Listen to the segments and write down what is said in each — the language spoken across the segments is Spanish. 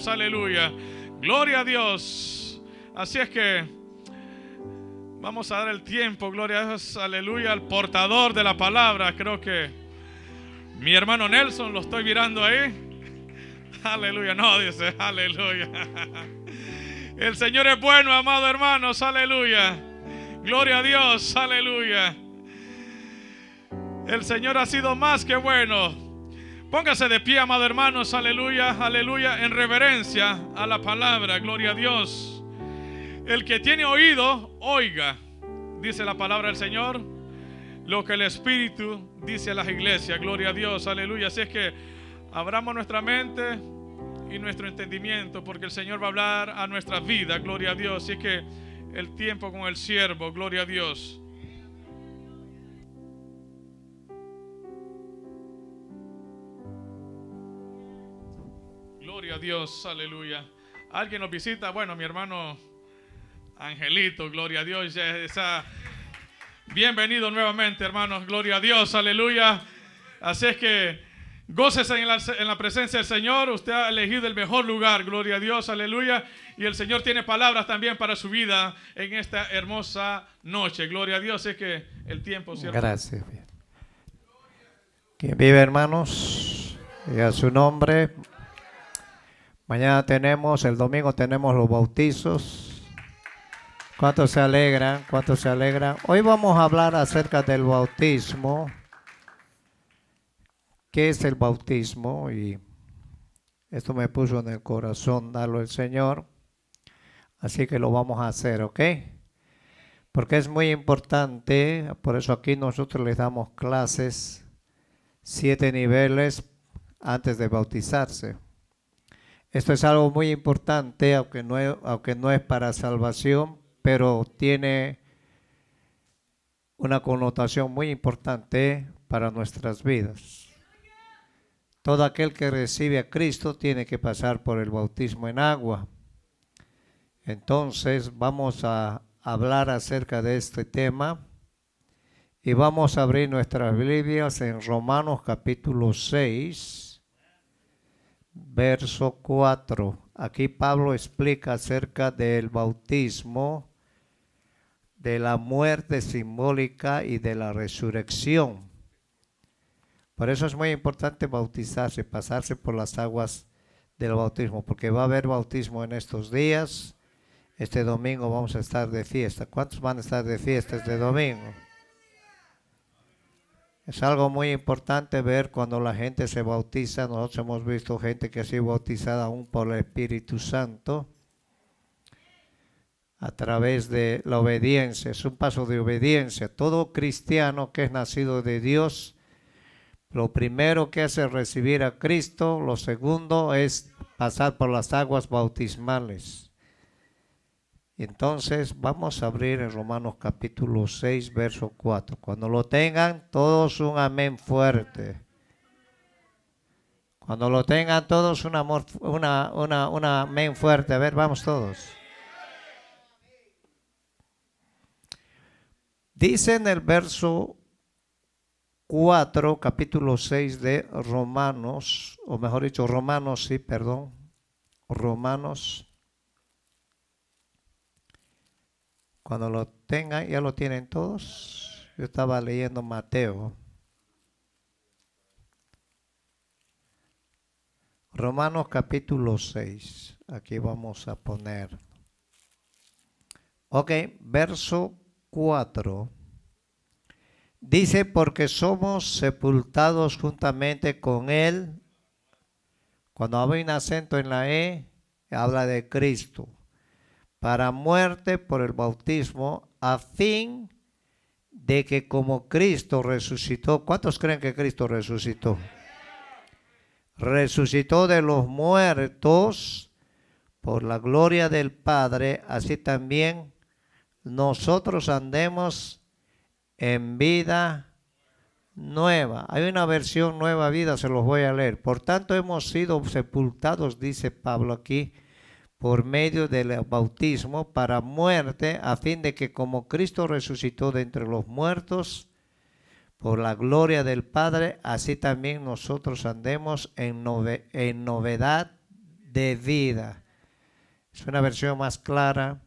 aleluya. Gloria a Dios. Así es que vamos a dar el tiempo, gloria a Dios, aleluya, al portador de la palabra. Creo que mi hermano Nelson, lo estoy mirando ahí. Aleluya, no, dice, aleluya. El Señor es bueno, amado hermanos, aleluya. Gloria a Dios, aleluya. El Señor ha sido más que bueno. Póngase de pie, amado hermanos, aleluya, aleluya, en reverencia a la palabra, gloria a Dios. El que tiene oído, oiga, dice la palabra del Señor, lo que el Espíritu dice a las iglesias, gloria a Dios, aleluya. Así es que abramos nuestra mente y nuestro entendimiento, porque el Señor va a hablar a nuestras vidas, gloria a Dios. Así es que el tiempo con el siervo, gloria a Dios. Gloria a Dios, aleluya. ¿Alguien nos visita? Bueno, mi hermano Angelito, gloria a Dios. Bienvenido nuevamente, hermanos, gloria a Dios, aleluya. Así es que gócese en la presencia del Señor. Usted ha elegido el mejor lugar, gloria a Dios, aleluya. Y el Señor tiene palabras también para su vida en esta hermosa noche, gloria a Dios. Es que el tiempo, ¿cierto? Gracias. Quien vive, hermanos, y a su nombre. Mañana el domingo tenemos los bautizos. ¿Cuántos se alegran? ¿Cuántos se alegran? Hoy vamos a hablar acerca del bautismo. ¿Qué es el bautismo? Y esto me puso en el corazón darlo el Señor. Así que lo vamos a hacer, ¿ok? Porque es muy importante. Por eso aquí nosotros les damos clases, 7 niveles antes de bautizarse. Esto es algo muy importante, aunque no es para salvación, pero tiene una connotación muy importante para nuestras vidas. Todo aquel que recibe a Cristo tiene que pasar por el bautismo en agua. Entonces vamos a hablar acerca de este tema y vamos a abrir nuestras Biblias en Romanos capítulo 6. Verso 4. Aquí Pablo explica acerca del bautismo, de la muerte simbólica y de la resurrección. Por eso es muy importante bautizarse, pasarse por las aguas del bautismo, porque va a haber bautismo en estos días. Este domingo vamos a estar de fiesta. ¿Cuántos van a estar de fiesta este domingo? Es algo muy importante ver cuando la gente se bautiza. Nosotros hemos visto gente que ha sido bautizada aún por el Espíritu Santo a través de la obediencia. Es un paso de obediencia. Todo cristiano que es nacido de Dios, lo primero que hace es recibir a Cristo. Lo segundo es pasar por las aguas bautismales. Entonces vamos a abrir en Romanos capítulo 6, verso 4. Cuando lo tengan, todos un amén fuerte. Cuando lo tengan todos un amén fuerte. A ver, vamos todos. Dice en el verso 4, capítulo 6 de Romanos, o mejor dicho, Romanos. Cuando lo tengan, ya lo tienen todos. Yo estaba leyendo Mateo. Romanos capítulo 6. Aquí vamos a poner. Ok, verso 4. Dice, porque somos sepultados juntamente con Él. Cuando hay un acento en la E, habla de Cristo. Para muerte por el bautismo, a fin de que como Cristo resucitó. ¿Cuántos creen que Cristo resucitó? Resucitó de los muertos por la gloria del Padre, así también nosotros andemos en vida nueva. Hay una versión nueva vida, se los voy a leer. Por tanto hemos sido sepultados, dice Pablo aquí, por medio del bautismo para muerte, a fin de que como Cristo resucitó de entre los muertos por la gloria del Padre, así también nosotros andemos en novedad de vida. Es una versión más clara.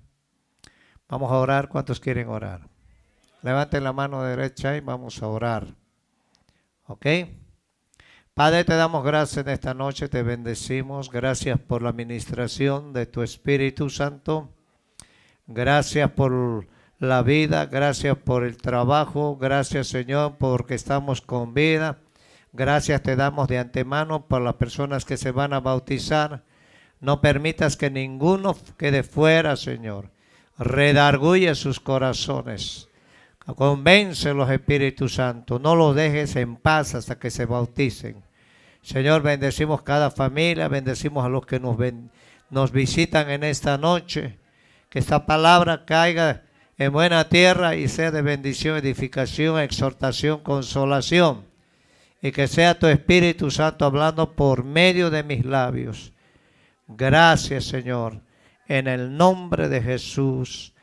Vamos a orar. ¿Cuántos quieren orar? Levanten la mano derecha y vamos a orar. ¿Ok? Padre, te damos gracias en esta noche, te bendecimos. Gracias por la administración de tu Espíritu Santo. Gracias por la vida, gracias por el trabajo. Gracias, Señor, porque estamos con vida. Gracias te damos de antemano por las personas que se van a bautizar. No permitas que ninguno quede fuera, Señor. Redarguye sus corazones. Convéncelos, Espíritu Santo. No los dejes en paz hasta que se bauticen. Señor, bendecimos cada familia, bendecimos a los que nos visitan en esta noche. Que esta palabra caiga en buena tierra y sea de bendición, edificación, exhortación, consolación. Y que sea tu Espíritu Santo hablando por medio de mis labios. Gracias, Señor, en el nombre de Jesús.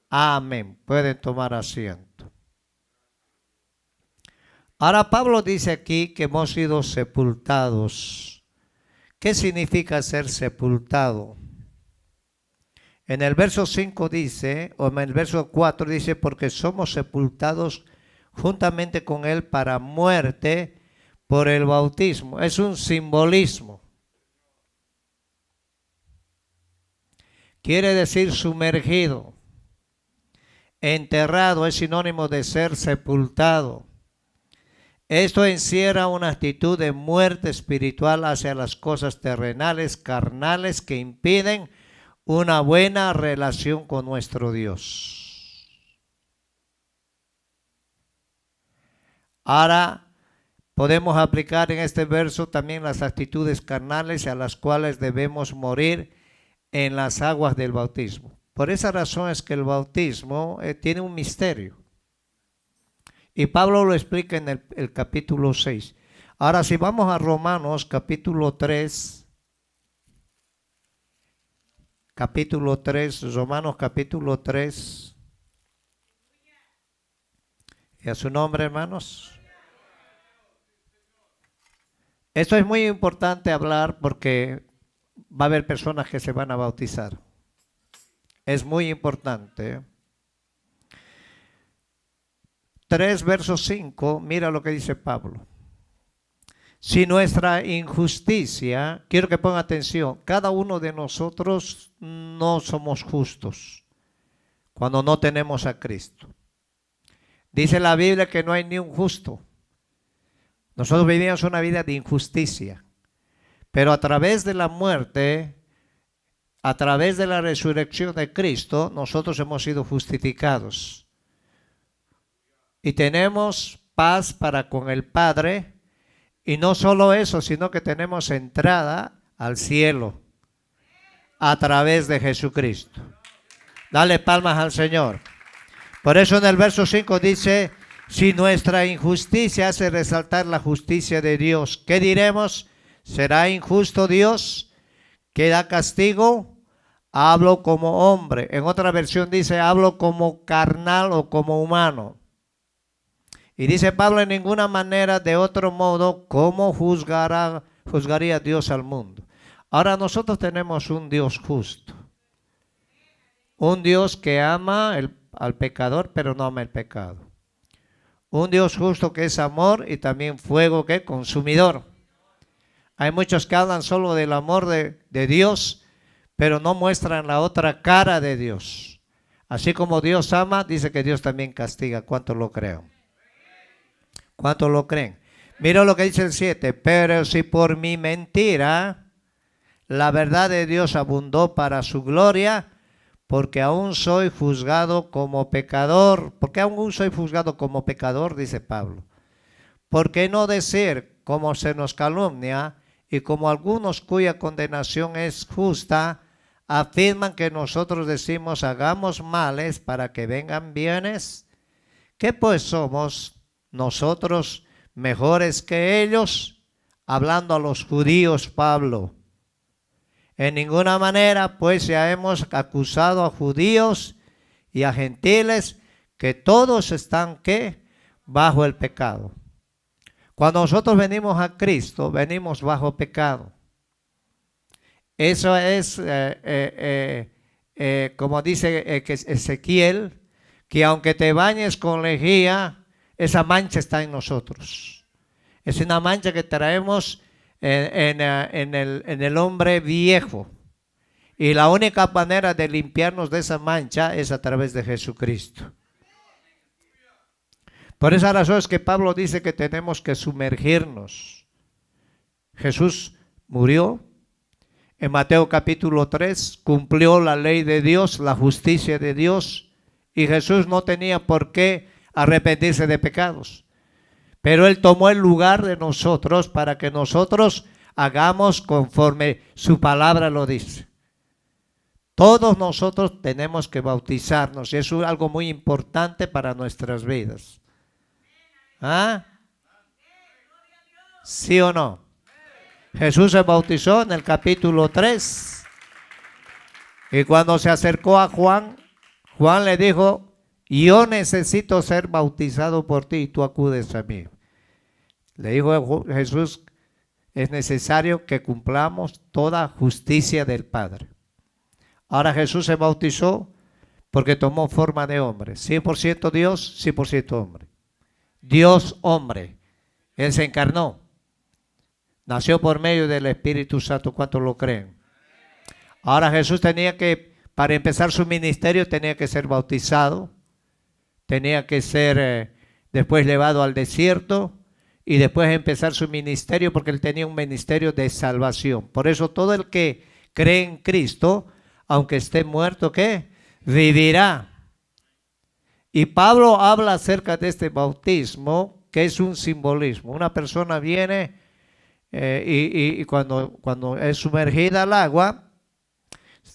Amén. Pueden tomar asiento. Ahora Pablo dice aquí que hemos sido sepultados. ¿Qué significa ser sepultado? En el verso 5 dice, o en el verso 4 dice, porque somos sepultados juntamente con él para muerte por el bautismo. Es un simbolismo. Quiere decir sumergido. Enterrado es sinónimo de ser sepultado. Esto encierra una actitud de muerte espiritual hacia las cosas terrenales, carnales, que impiden una buena relación con nuestro Dios. Ahora podemos aplicar en este verso también las actitudes carnales a las cuales debemos morir en las aguas del bautismo. Por esa razón es que el bautismo tiene un misterio. Y Pablo lo explica en el capítulo 6. Ahora si vamos a Romanos capítulo 3. Romanos capítulo 3. ¿Y a su nombre, hermanos? Esto es muy importante hablar porque va a haber personas que se van a bautizar. Es muy importante. 3 verso 5, mira lo que dice Pablo. Si nuestra injusticia, quiero que pongan atención, cada uno de nosotros no somos justos cuando no tenemos a Cristo. Dice la Biblia que no hay ni un justo. Nosotros vivíamos una vida de injusticia, pero a través de la muerte, a través de la resurrección de Cristo, nosotros hemos sido justificados. Y tenemos paz para con el Padre. Y no solo eso, sino que tenemos entrada al cielo a través de Jesucristo. Dale palmas al Señor. Por eso en el verso 5 dice, si nuestra injusticia hace resaltar la justicia de Dios, ¿qué diremos? ¿Será injusto Dios que da castigo? Hablo como hombre. En otra versión dice, hablo como carnal o como humano. Y dice Pablo, en ninguna manera, de otro modo, ¿cómo juzgaría Dios al mundo? Ahora nosotros tenemos un Dios justo. Un Dios que ama al pecador, pero no ama el pecado. Un Dios justo que es amor y también fuego que es consumidor. Hay muchos que hablan solo del amor de Dios, pero no muestran la otra cara de Dios. Así como Dios ama, dice que Dios también castiga. ¿Cuántos lo creen? ¿Cuántos lo creen? Mira lo que dice el 7. Pero si por mi mentira la verdad de Dios abundó para su gloria, porque aún soy juzgado como pecador. ¿Por qué aún soy juzgado como pecador? Dice Pablo. ¿Por qué no decir, como se nos calumnia, y como algunos cuya condenación es justa, afirman que nosotros decimos hagamos males para que vengan bienes? ¿Qué pues somos nosotros mejores que ellos? Hablando a los judíos, Pablo. En ninguna manera, pues ya hemos acusado a judíos y a gentiles que todos están, ¿qué? Bajo el pecado. Cuando nosotros venimos a Cristo, venimos bajo pecado. Eso es, como dice que Ezequiel, que aunque te bañes con lejía, esa mancha está en nosotros. Es una mancha que traemos en el hombre viejo. Y la única manera de limpiarnos de esa mancha es a través de Jesucristo. Por esa razón es que Pablo dice que tenemos que sumergirnos. Jesús murió. En Mateo capítulo 3 cumplió la ley de Dios, la justicia de Dios. Y Jesús no tenía por qué arrepentirse de pecados. Pero Él tomó el lugar de nosotros para que nosotros hagamos conforme su palabra lo dice. Todos nosotros tenemos que bautizarnos y eso es algo muy importante para nuestras vidas. ¿Ah? ¿Sí o no? Jesús se bautizó en el capítulo 3 y cuando se acercó a Juan, Juan le dijo, yo necesito ser bautizado por ti y tú acudes a mí. Le dijo Jesús, es necesario que cumplamos toda justicia del Padre. Ahora Jesús se bautizó porque tomó forma de hombre. 100% Dios, 100% hombre. Dios hombre. Él se encarnó. Nació por medio del Espíritu Santo. ¿Cuántos lo creen? Ahora Jesús tenía que, para empezar su ministerio, tenía que ser bautizado. Tenía que ser después llevado al desierto. Y después empezar su ministerio porque él tenía un ministerio de salvación. Por eso todo el que cree en Cristo, aunque esté muerto, ¿qué? Vivirá. Y Pablo habla acerca de este bautismo, que es un simbolismo. Una persona viene y cuando es sumergida al agua,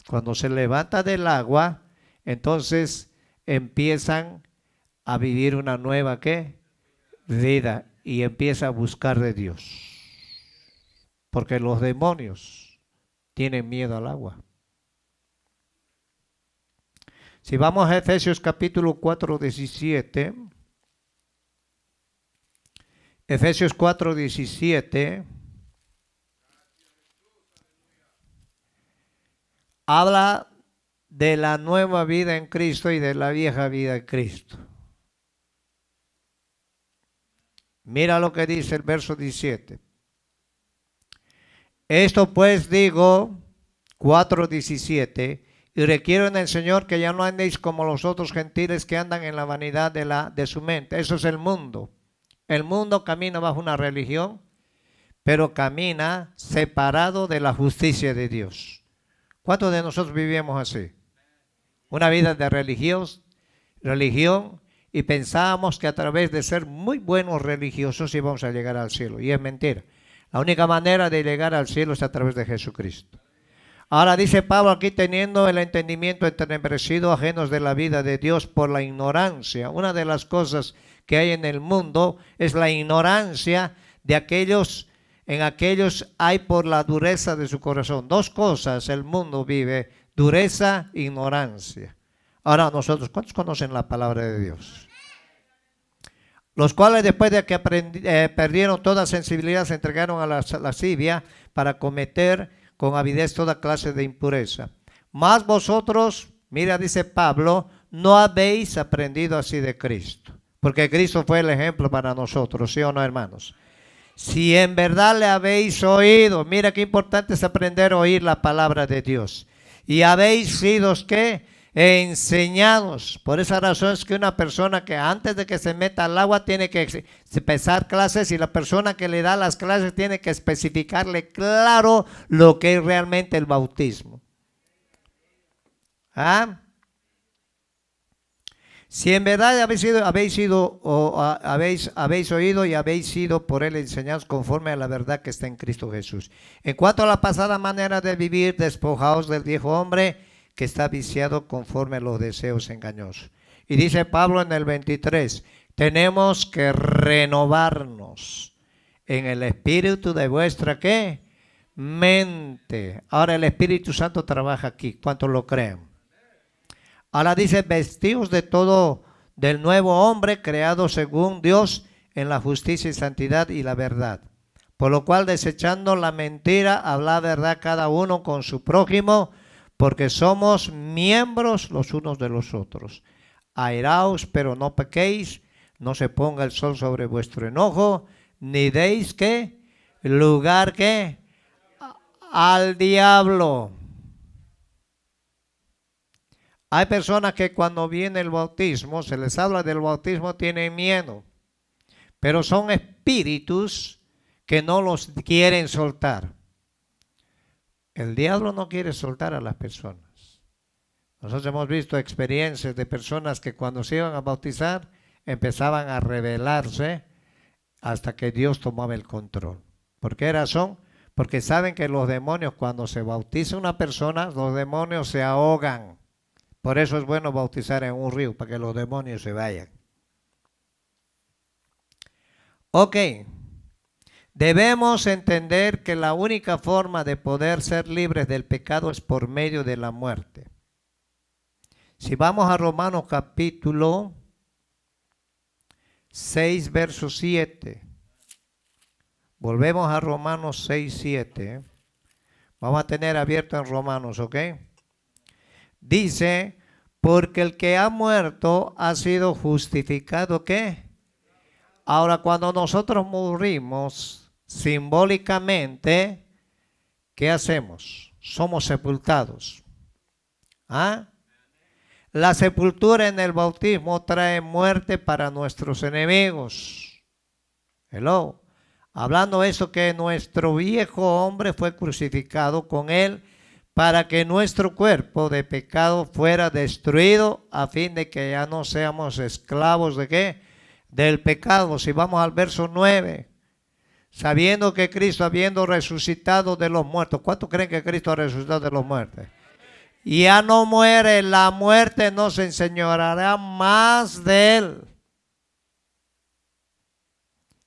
cuando se levanta del agua, entonces empiezan a vivir una nueva, ¿qué? Vida. Y empieza a buscar de Dios. Porque los demonios tienen miedo al agua. Si vamos a Efesios capítulo 4, 17. Efesios 4, 17. Habla de la nueva vida en Cristo y de la vieja vida en Cristo. Mira lo que dice el verso 17. Esto pues digo, 4:17, y requiero en el Señor que ya no andéis como los otros gentiles que andan en la vanidad de su mente. Eso es el mundo. El mundo camina bajo una religión, pero camina separado de la justicia de Dios. ¿Cuántos de nosotros vivimos así? Una vida de religión, y pensábamos que a través de ser muy buenos religiosos íbamos a llegar al cielo. Y es mentira. La única manera de llegar al cielo es a través de Jesucristo. Ahora dice Pablo aquí, teniendo el entendimiento entenebrecido, ajenos de la vida de Dios por la ignorancia. Una de las cosas que hay en el mundo es la ignorancia de aquellos, en aquellos hay por la dureza de su corazón. Dos cosas el mundo vive, dureza e ignorancia. Ahora nosotros, ¿cuántos conocen la palabra de Dios? Los cuales después de que perdieron toda sensibilidad se entregaron a la lascivia para cometer con avidez toda clase de impureza. Mas vosotros, mira, dice Pablo, no habéis aprendido así de Cristo. Porque Cristo fue el ejemplo para nosotros, ¿sí o no, hermanos? Si en verdad le habéis oído, mira qué importante es aprender a oír la palabra de Dios. Y habéis sido, ¿qué? Enseñados. Por esa razón es que una persona que antes de que se meta al agua tiene que empezar clases, y la persona que le da las clases tiene que especificarle claro lo que es realmente el bautismo. ¿Ah? Si en verdad habéis oído y habéis sido por él enseñados conforme a la verdad que está en Cristo Jesús. En cuanto a la pasada manera de vivir, despojaos del viejo hombre que está viciado conforme a los deseos engañosos. Y dice Pablo en el 23, tenemos que renovarnos en el espíritu de vuestra, ¿qué? Mente. Ahora el Espíritu Santo trabaja aquí. ¿Cuántos lo creen? Ahora dice, vestidos de todo del nuevo hombre creado según Dios en la justicia y santidad y la verdad. Por lo cual, desechando la mentira, habla verdad cada uno con su prójimo, porque somos miembros los unos de los otros. Airaos, pero no pequéis, no se ponga el sol sobre vuestro enojo, ni deis ¿qué? Lugar ¿qué? Al diablo. Hay personas que cuando viene el bautismo, se les habla del bautismo, tienen miedo, pero son espíritus que no los quieren soltar. El diablo no quiere soltar a las personas. Nosotros hemos visto experiencias de personas que cuando se iban a bautizar empezaban a rebelarse hasta que Dios tomaba el control. ¿Por qué razón? Porque saben que los demonios, cuando se bautiza una persona, los demonios se ahogan. Por eso es bueno bautizar en un río, para que los demonios se vayan. Ok. Debemos entender que la única forma de poder ser libres del pecado es por medio de la muerte. Si vamos a Romanos capítulo 6, verso 7. Volvemos a Romanos 6, 7. Vamos a tener abierto en Romanos, ¿ok? Dice, porque el que ha muerto ha sido justificado, ¿qué? Ahora, cuando nosotros morimos, simbólicamente, ¿qué hacemos? Somos sepultados. ¿Ah? La sepultura en el bautismo trae muerte para nuestros enemigos. Hello. Hablando de eso, que nuestro viejo hombre fue crucificado con él para que nuestro cuerpo de pecado fuera destruido, a fin de que ya no seamos esclavos de ¿qué? Del pecado. Si vamos al verso 9. Sabiendo que Cristo, habiendo resucitado de los muertos. ¿Cuántos creen que Cristo ha resucitado de los muertos? Ya no muere, la muerte no se enseñoreará más de él.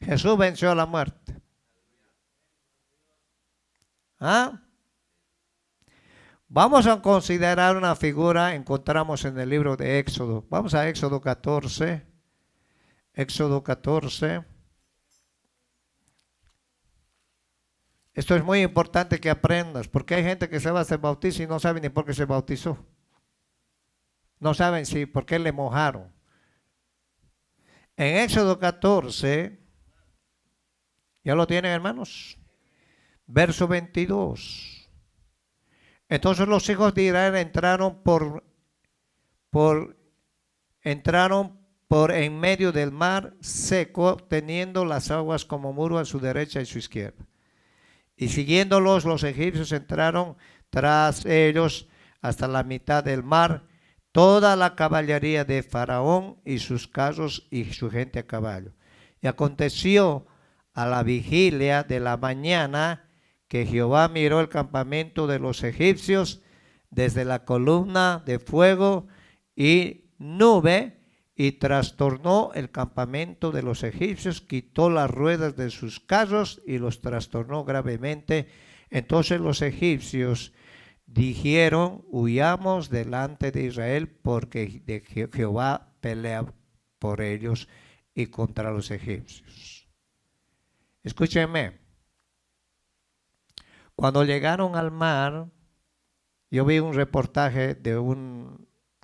Jesús venció a la muerte. ¿Ah? Vamos a considerar una figura, encontramos en el libro de Éxodo. Vamos a Éxodo 14. Éxodo 14. Esto es muy importante que aprendas, porque hay gente que se va a hacer bautizar y no sabe ni por qué se bautizó. No saben si por qué le mojaron. En Éxodo 14, ¿ya lo tienen, hermanos? Verso 22. Entonces los hijos de Israel entraron por en medio del mar seco, teniendo las aguas como muro a su derecha y su izquierda. Y siguiéndolos, los egipcios entraron tras ellos hasta la mitad del mar, toda la caballería de Faraón y sus carros y su gente a caballo. Y aconteció a la vigilia de la mañana que Jehová miró el campamento de los egipcios desde la columna de fuego y nube, y trastornó el campamento de los egipcios, quitó las ruedas de sus carros y los trastornó gravemente. Entonces los egipcios dijeron, huyamos delante de Israel, porque de Jehová pelea por ellos y contra los egipcios. Escúchenme. Cuando llegaron al mar, yo vi un reportaje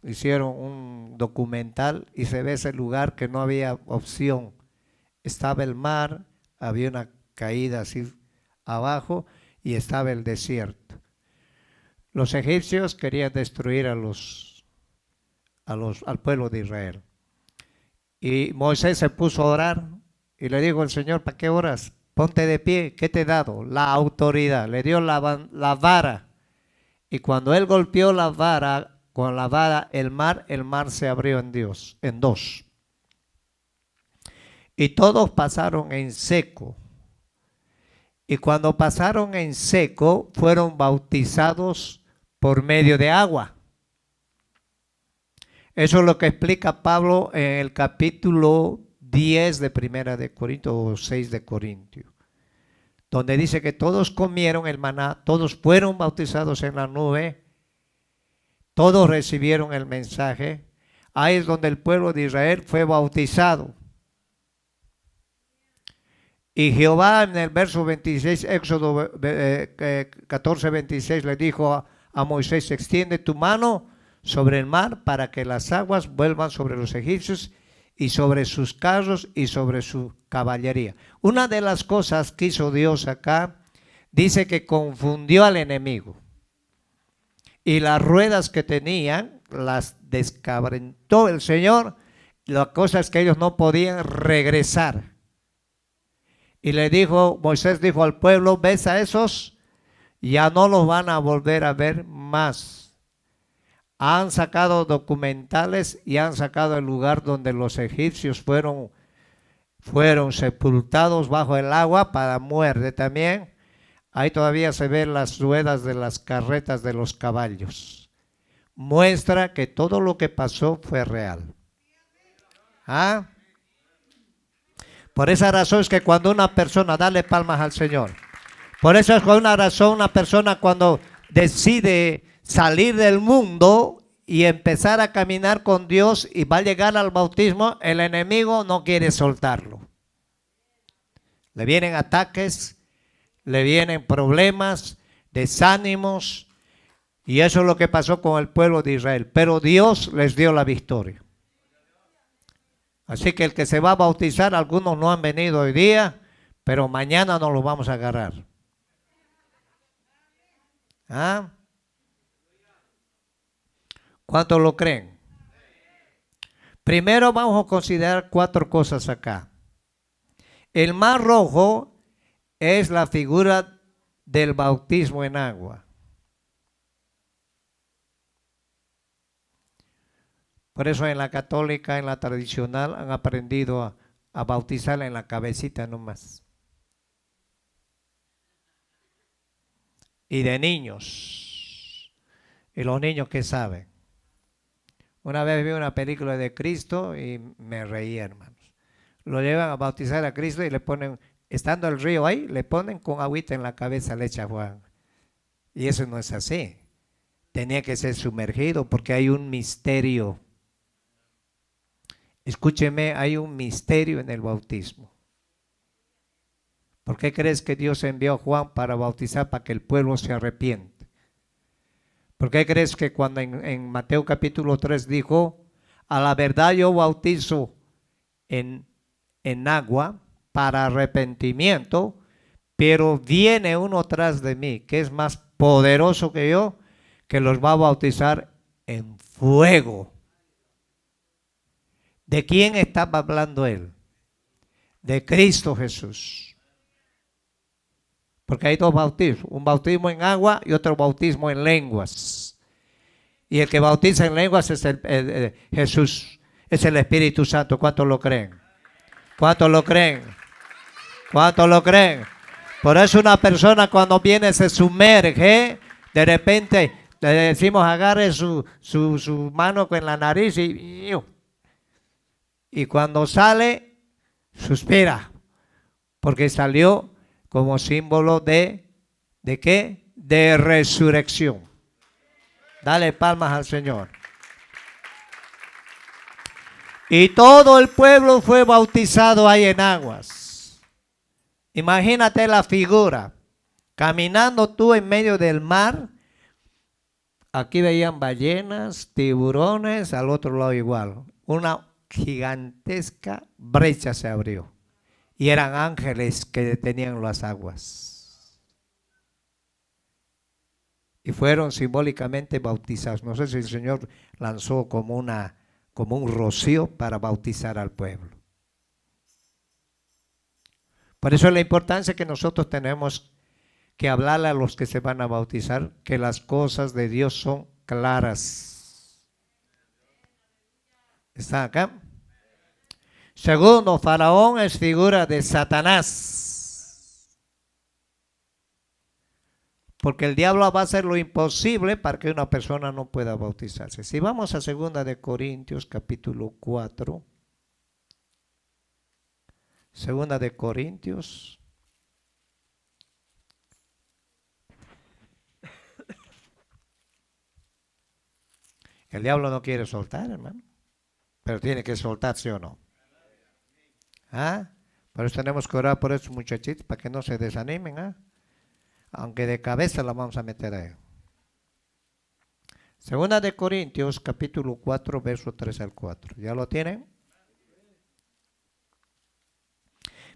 hicieron un documental y se ve ese lugar que no había opción. Estaba el mar, había una caída así abajo y estaba el desierto. Los egipcios querían destruir al pueblo de Israel. Y Moisés se puso a orar y le dijo al Señor, ¿para qué oras? Ponte de pie, ¿qué te he dado? La autoridad. Le dio la vara. Y cuando él golpeó la vara, con la vara, el mar se abrió en dos. Y todos pasaron en seco. Y cuando pasaron en seco, fueron bautizados por medio de agua. Eso es lo que explica Pablo en el capítulo 10 de Primera de Corintios o 6 de Corintios, donde dice que todos comieron el maná, todos fueron bautizados en la nube, todos recibieron el mensaje. Ahí es donde el pueblo de Israel fue bautizado. Y Jehová en el verso 26, Éxodo 14, 26, le dijo a Moisés, extiende tu mano sobre el mar para que las aguas vuelvan sobre los egipcios y sobre sus carros y sobre su caballería. Una de las cosas que hizo Dios acá, dice que confundió al enemigo. Y las ruedas que tenían las descabrentó el Señor. La cosa es que ellos no podían regresar. Y le dijo, Moisés dijo al pueblo, ¿ves a esos? Ya no los van a volver a ver más. Han sacado documentales y han sacado el lugar donde los egipcios fueron sepultados bajo el agua para muerte también. Ahí todavía se ven las ruedas de las carretas de los caballos. Muestra que todo lo que pasó fue real. ¿Ah? Por esa razón es que cuando una persona, dale palmas al Señor. Por eso es que una razón, una persona cuando decide salir del mundo y empezar a caminar con Dios y va a llegar al bautismo, el enemigo no quiere soltarlo. Le vienen ataques, le vienen problemas, desánimos, y eso es lo que pasó con el pueblo de Israel. Pero Dios les dio la victoria. Así que el que se va a bautizar, algunos no han venido hoy día, pero mañana nos lo vamos a agarrar. ¿Ah? ¿Cuántos lo creen? Primero vamos a considerar 4 cosas acá. El mar rojo es la figura del bautismo en agua. Por eso en la católica, en la tradicional, han aprendido a bautizarla en la cabecita nomás. Y de niños. ¿Y los niños qué saben? Una vez vi una película de Cristo y me reí, hermanos. Lo llevan a bautizar a Cristo y le ponen, estando el río ahí, le ponen con agüita en la cabeza, le echa Juan. Y eso no es así. Tenía que ser sumergido porque hay un misterio. Escúcheme, hay un misterio en el bautismo. ¿Por qué crees que Dios envió a Juan para bautizar, para que el pueblo se arrepiente? ¿Por qué crees que cuando en Mateo capítulo 3 dijo, a la verdad yo bautizo en agua para arrepentimiento, pero viene uno tras de mí, que es más poderoso que yo, que los va a bautizar en fuego? ¿De quién estaba hablando él? De Cristo Jesús. Porque hay 2 bautismos, un bautismo en agua y otro bautismo en lenguas. Y el que bautiza en lenguas es Jesús, es el Espíritu Santo. ¿Cuántos lo creen? ¿Cuántos lo creen? ¿Cuántos lo creen? Por eso una persona cuando viene se sumerge, de repente le decimos agarre su mano con la nariz y cuando sale, suspira, porque salió como símbolo ¿de qué? De resurrección. Dale palmas al Señor. Y todo el pueblo fue bautizado ahí en aguas. Imagínate la figura, caminando tú en medio del mar. Aquí veían ballenas, tiburones, al otro lado igual. Una gigantesca brecha se abrió y eran ángeles que detenían las aguas y fueron simbólicamente bautizados. No sé si el Señor lanzó como un rocío para bautizar al pueblo. Por eso es la importancia que nosotros tenemos que hablarle a los que se van a bautizar, que las cosas de Dios son claras. ¿Están acá? Segundo, Faraón es figura de Satanás. Porque el diablo va a hacer lo imposible para que una persona no pueda bautizarse. Si vamos a 2 de Corintios capítulo 4. 2 de Corintios. El diablo no quiere soltar, hermano. Pero tiene que soltar, ¿sí o no? ¿Ah? Por eso tenemos que orar por esos muchachitos para que no se desanimen, ¿eh? Aunque de cabeza la vamos a meter ahí. Segunda de Corintios, capítulo 4, verso 3 al 4. ¿Ya lo tienen?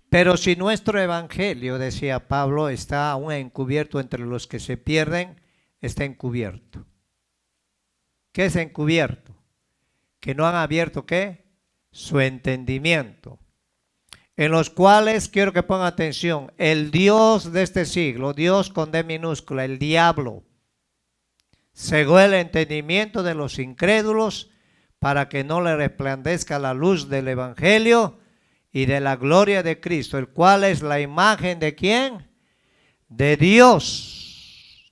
Pero si nuestro evangelio, decía Pablo, está aún encubierto entre los que se pierden, está encubierto. ¿Qué es encubierto? Que no han abierto, ¿qué? Su entendimiento. En los cuales, quiero que pongan atención, el Dios de este siglo, Dios con D minúscula, el diablo, cegó el entendimiento de los incrédulos para que no le resplandezca la luz del evangelio y de la gloria de Cristo, el cual es la imagen de ¿quién? De Dios.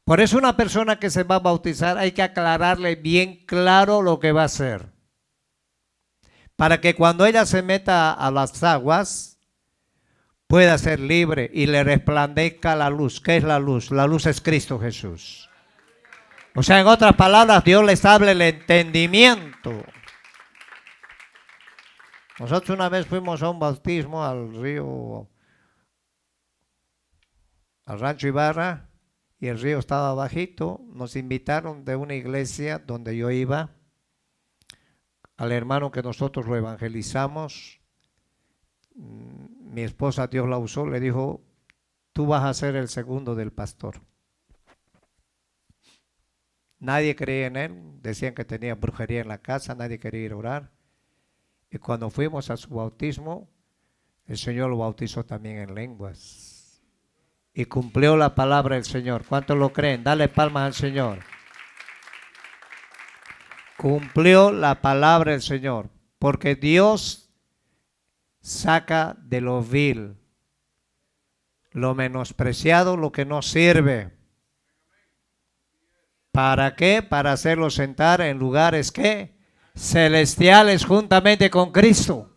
Por eso una persona que se va a bautizar hay que aclararle bien claro lo que va a hacer, para que cuando ella se meta a las aguas pueda ser libre y le resplandezca la luz. ¿Qué es la luz? La luz es Cristo Jesús. O sea, en otras palabras, Dios les habla el entendimiento. Nosotros una vez fuimos a un bautismo al Rancho Ibarra, y el río estaba bajito. Nos invitaron de una iglesia donde yo iba, al hermano que nosotros lo evangelizamos. Mi esposa, Dios la usó, le dijo: tú vas a ser el segundo del pastor. Nadie creía en él, decían que tenía brujería en la casa, nadie quería ir a orar. Y cuando fuimos a su bautismo, el Señor lo bautizó también en lenguas. Y cumplió la palabra del Señor. ¿Cuántos lo creen? Dale palmas al Señor. Cumplió la palabra del Señor. Porque Dios saca de lo vil, lo menospreciado, lo que no sirve. ¿Para qué? Para hacerlo sentar en lugares ¿qué? Celestiales juntamente con Cristo.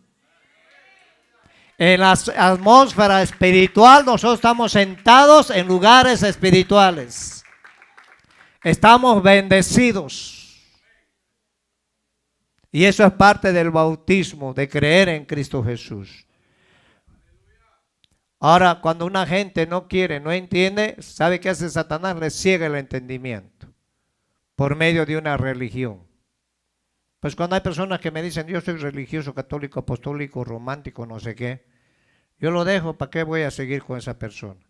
En la atmósfera espiritual nosotros estamos sentados en lugares espirituales. Estamos bendecidos. Y eso es parte del bautismo, de creer en Cristo Jesús. Ahora, cuando una gente no quiere, no entiende, ¿sabe qué hace Satanás? Le ciega el entendimiento por medio de una religión. Pues cuando hay personas que me dicen: yo soy religioso, católico, apostólico, romántico, no sé qué, yo lo dejo. ¿Para qué voy a seguir con esa persona?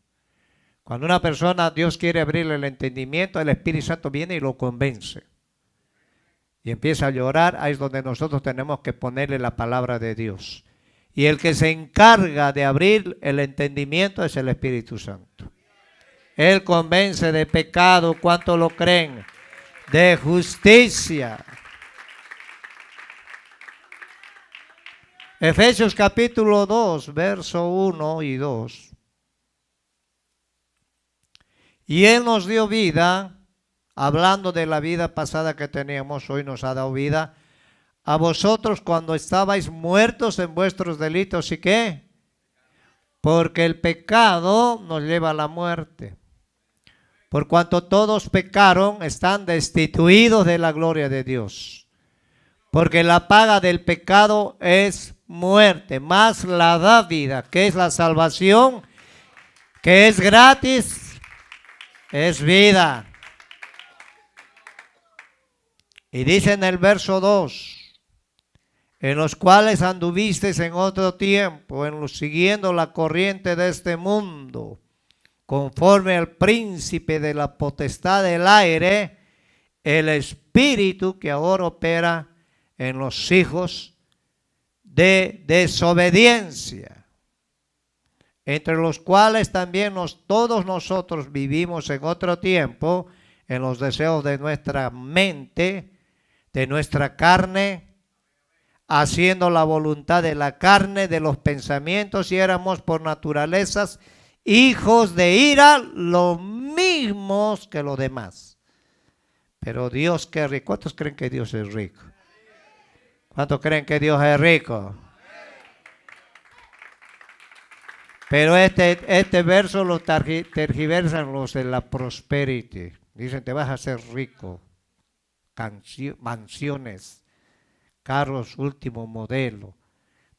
Cuando una persona, Dios quiere abrirle el entendimiento, el Espíritu Santo viene y lo convence. Y empieza a llorar. Ahí es donde nosotros tenemos que ponerle la palabra de Dios. Y el que se encarga de abrir el entendimiento es el Espíritu Santo. Él convence de pecado, ¿cuánto lo creen? De justicia. Efesios capítulo 2, verso 1 y 2. Y Él nos dio vida, hablando de la vida pasada que teníamos, hoy nos ha dado vida, a vosotros cuando estabais muertos en vuestros delitos. ¿Y qué? Porque el pecado nos lleva a la muerte. Por cuanto todos pecaron, están destituidos de la gloria de Dios. Porque la paga del pecado es muerte, más la dávida, que es la salvación, que es gratis, es vida. Y dice en el verso 2, en los cuales anduvisteis en otro tiempo, siguiendo la corriente de este mundo, conforme al príncipe de la potestad del aire, el espíritu que ahora opera en los hijos de desobediencia, entre los cuales también todos nosotros vivimos en otro tiempo, en los deseos de nuestra mente, de nuestra carne, haciendo la voluntad de la carne, de los pensamientos, y éramos por naturalezas hijos de ira, lo mismos que los demás. Pero Dios, qué rico. ¿Cuántos creen que Dios es rico? ¿Cuántos creen que Dios es rico? Pero este verso lo tergiversan los de la prosperity. Dicen: te vas a hacer rico. Mansiones, carros último modelo,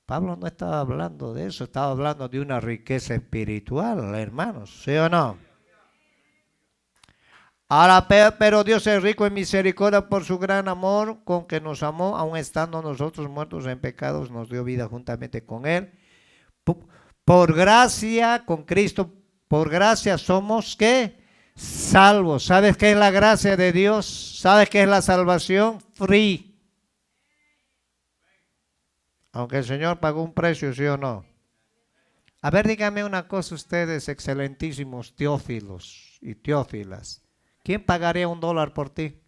Pablo no estaba hablando de eso, estaba hablando de una riqueza espiritual, hermanos, ¿sí o no? Ahora, pero Dios es rico en misericordia por su gran amor con que nos amó, aun estando nosotros muertos en pecados, nos dio vida juntamente con Él. Por gracia, con Cristo, por gracia somos, ¿qué? Salvos. ¿Sabes qué es la gracia de Dios? ¿Sabes qué es la salvación? Free. Aunque el Señor pagó un precio, ¿sí o no? A ver, díganme una cosa ustedes, excelentísimos teófilos y teófilas. ¿Quién pagaría $1 por ti?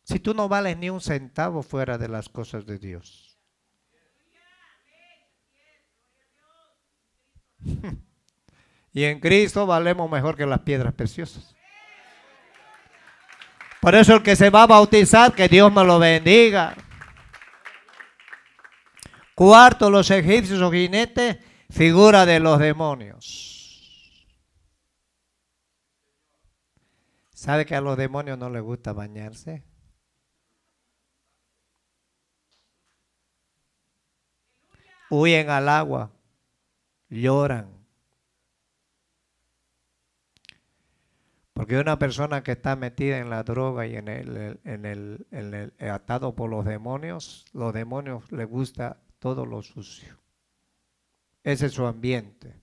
Si tú no vales ni un centavo fuera de las cosas de Dios. Y en Cristo valemos mejor que las piedras preciosas. Por eso el que se va a bautizar, que Dios me lo bendiga. Cuarto, los egipcios o jinetes, figura de los demonios. ¿Sabe que a los demonios no les gusta bañarse? Huyen al agua, lloran. Porque una persona que está metida en la droga y atado por los demonios les gusta todo lo sucio. Ese es su ambiente.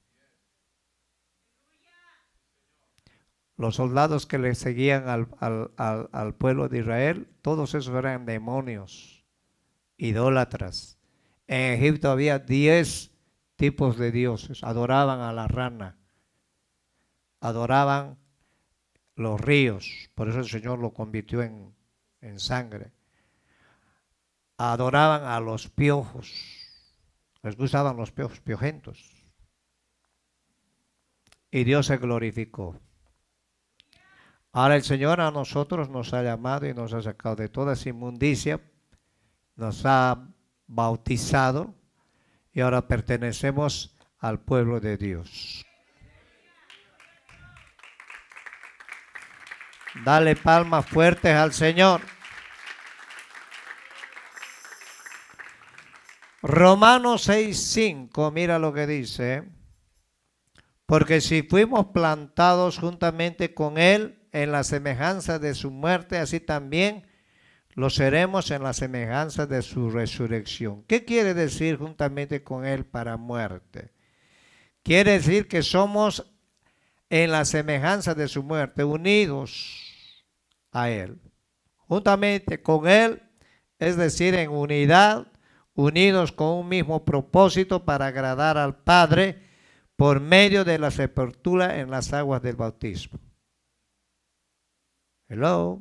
Los soldados que le seguían al pueblo de Israel, todos esos eran demonios, idólatras. En Egipto había 10 tipos de dioses. Adoraban a la rana, adoraban los ríos, por eso el Señor lo convirtió en sangre. Adoraban a los piojos, les gustaban los piojos, piojentos. Y Dios se glorificó. Ahora el Señor a nosotros nos ha llamado y nos ha sacado de toda esa inmundicia, nos ha bautizado y ahora pertenecemos al pueblo de Dios. Dale palmas fuertes al Señor. Romanos 6:5, mira lo que dice. Porque si fuimos plantados juntamente con Él en la semejanza de su muerte, así también lo seremos en la semejanza de su resurrección. ¿Qué quiere decir juntamente con Él para muerte? Quiere decir que somos en la semejanza de su muerte, unidos a Él, juntamente con Él, es decir, en unidad, unidos con un mismo propósito para agradar al Padre por medio de la sepultura en las aguas del bautismo. Hello.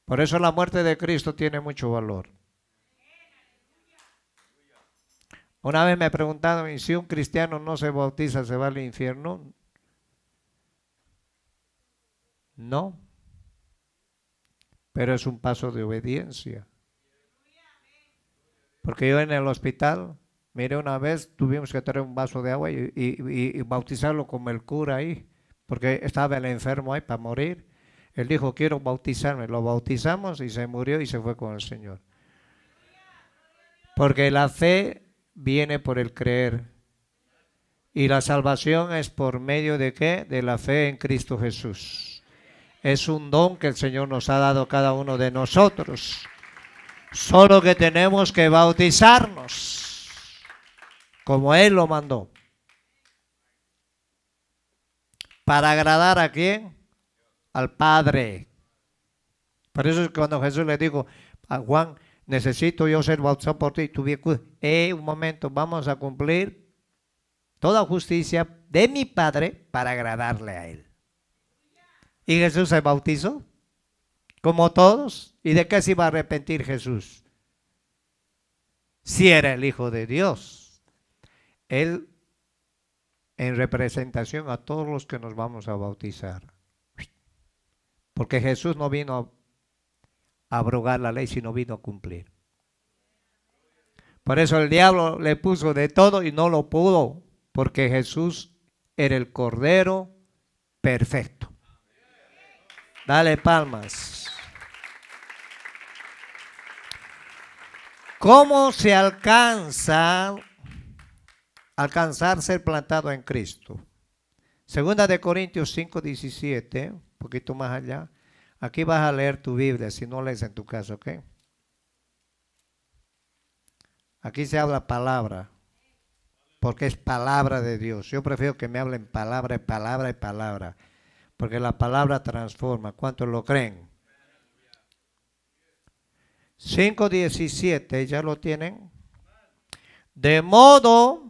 Por eso la muerte de Cristo tiene mucho valor. Una vez me preguntaron, ¿y si un cristiano no se bautiza, se va al infierno? No. Pero es un paso de obediencia. Porque yo en el hospital, mire, una vez tuvimos que traer un vaso de agua y bautizarlo como el cura ahí, porque estaba el enfermo ahí para morir. Él dijo, quiero bautizarme. Lo bautizamos y se murió y se fue con el Señor. Porque la fe viene por el creer. Y la salvación es por medio de ¿qué? De la fe en Cristo Jesús. Es un don que el Señor nos ha dado a cada uno de nosotros. Solo que tenemos que bautizarnos como Él lo mandó. ¿Para agradar a quién? Al Padre. Por eso es cuando Jesús le dijo a Juan, necesito yo ser bautizado por ti. Un momento, vamos a cumplir toda justicia de mi Padre para agradarle a Él. Y Jesús se bautizó, como todos. ¿Y de qué se iba a arrepentir Jesús? Si era el Hijo de Dios. Él, en representación a todos los que nos vamos a bautizar. Porque Jesús no vino a abrogar la ley, sino vino a cumplir. Por eso el diablo le puso de todo y no lo pudo, porque Jesús era el Cordero perfecto. Dale palmas. ¿Cómo se alcanzar ser plantado en Cristo? Segunda de Corintios 5:17, un poquito más allá. Aquí vas a leer tu Biblia, si no lees en tu casa, ¿ok? Aquí se habla palabra, porque es palabra de Dios. Yo prefiero que me hablen palabra y palabra y palabra, porque la palabra transforma. ¿Cuántos lo creen? 5:17, ¿ya lo tienen? De modo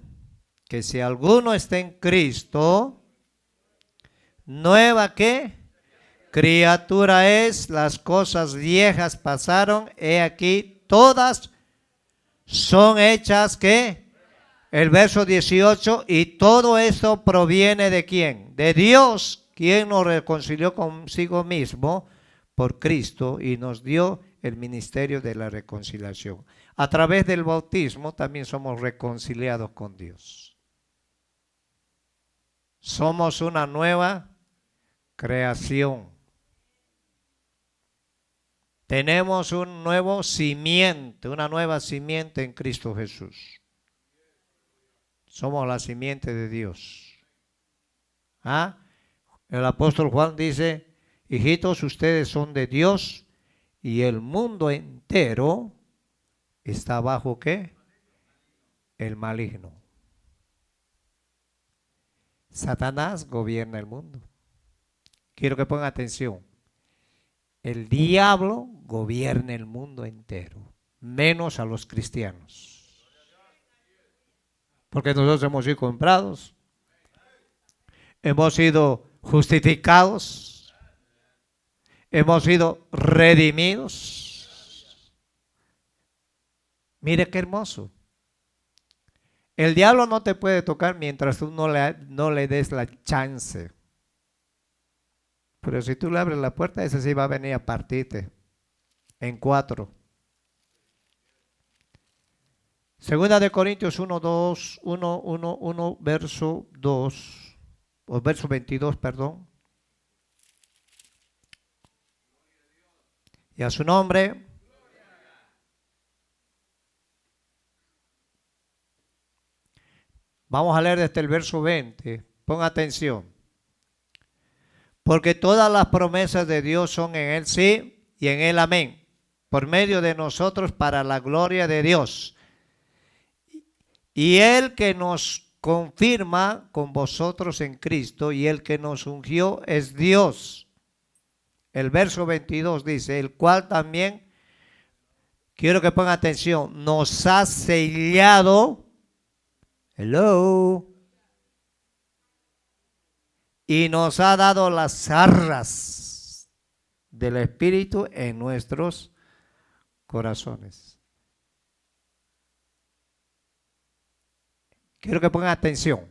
que si alguno está en Cristo, nueva ¿qué? Criatura es, las cosas viejas pasaron, he aquí, todas son hechas ¿qué? El verso 18, y todo esto proviene ¿de quién? De Dios, quien nos reconcilió consigo mismo por Cristo y nos dio el ministerio de la reconciliación. A través del bautismo también somos reconciliados con Dios. Somos una nueva creación. Tenemos un nuevo simiente, una nueva simiente en Cristo Jesús. Somos la simiente de Dios. ¿Ah? El apóstol Juan dice, hijitos, ustedes son de Dios y el mundo entero está bajo ¿qué? El maligno. Satanás gobierna el mundo. Quiero que pongan atención. El diablo gobierna el mundo entero, menos a los cristianos. Porque nosotros hemos sido comprados, hemos sido justificados, hemos sido redimidos. Mire qué hermoso. El diablo no te puede tocar mientras tú no le des la chance. Pero si tú le abres la puerta, ese sí va a venir a partirte en 4. Segunda de Corintios 1, verso 2, o verso 22, perdón. Y a su nombre. Vamos a leer desde el verso 20. Pon atención. Porque todas las promesas de Dios son en Él sí y en Él amén, por medio de nosotros para la gloria de Dios. Y el que nos confirma con vosotros en Cristo y el que nos ungió es Dios. El verso 22 dice, el cual también, quiero que pongan atención, nos ha sellado, hello, y nos ha dado las arras del Espíritu en nuestros corazones. Quiero que pongan atención.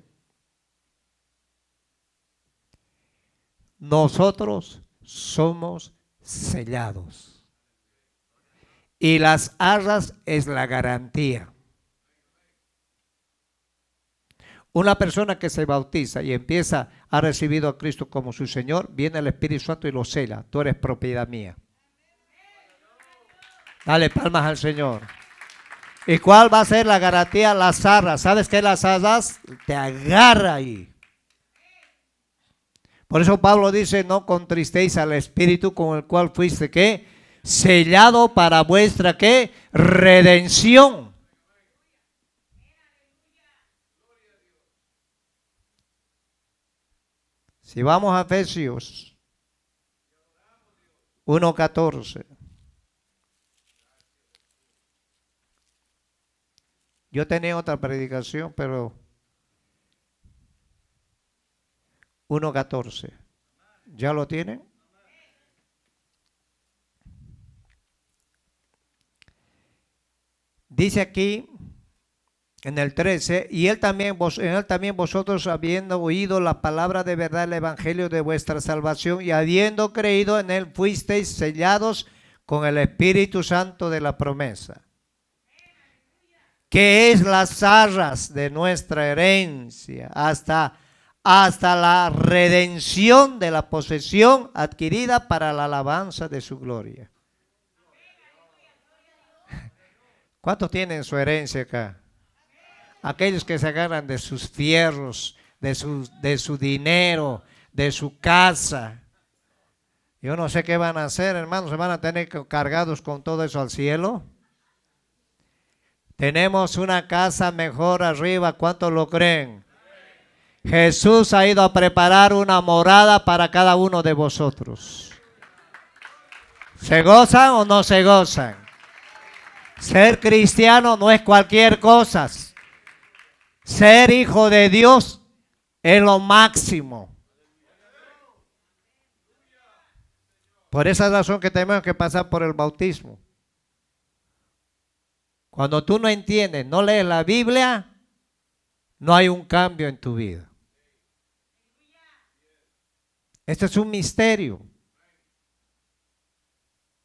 Nosotros somos sellados. Y las arras es la garantía. Una persona que se bautiza y empieza a recibir a Cristo como su Señor, viene el Espíritu Santo y lo sella. Tú eres propiedad mía. Dale palmas al Señor. ¿Y cuál va a ser la garantía? Las arras. ¿Sabes qué? Las arras te agarra ahí. Por eso Pablo dice, no contristéis al Espíritu con el cual fuiste, ¿qué? Sellado para vuestra, ¿qué? Redención. Si vamos a Efesios 1:14. Yo tenía otra predicación, pero 1:14. ¿Ya lo tienen? Dice aquí en el 13, y en él también vosotros habiendo oído la palabra de verdad, el evangelio de vuestra salvación, y habiendo creído en él, fuisteis sellados con el Espíritu Santo de la promesa, que es las arras de nuestra herencia, hasta la redención de la posesión adquirida para la alabanza de su gloria. ¿Cuántos tienen su herencia acá? Aquellos que se agarran de sus fierros, de su dinero, de su casa. Yo no sé qué van a hacer, hermanos. ¿Se van a tener cargados con todo eso al cielo? Tenemos una casa mejor arriba. ¿Cuántos lo creen? Jesús ha ido a preparar una morada para cada uno de vosotros. ¿Se gozan o no se gozan? Ser cristiano no es cualquier cosa. Ser hijo de Dios es lo máximo. Por esa razón que tenemos que pasar por el bautismo. Cuando tú no entiendes, no lees la Biblia, no hay un cambio en tu vida. Este es un misterio.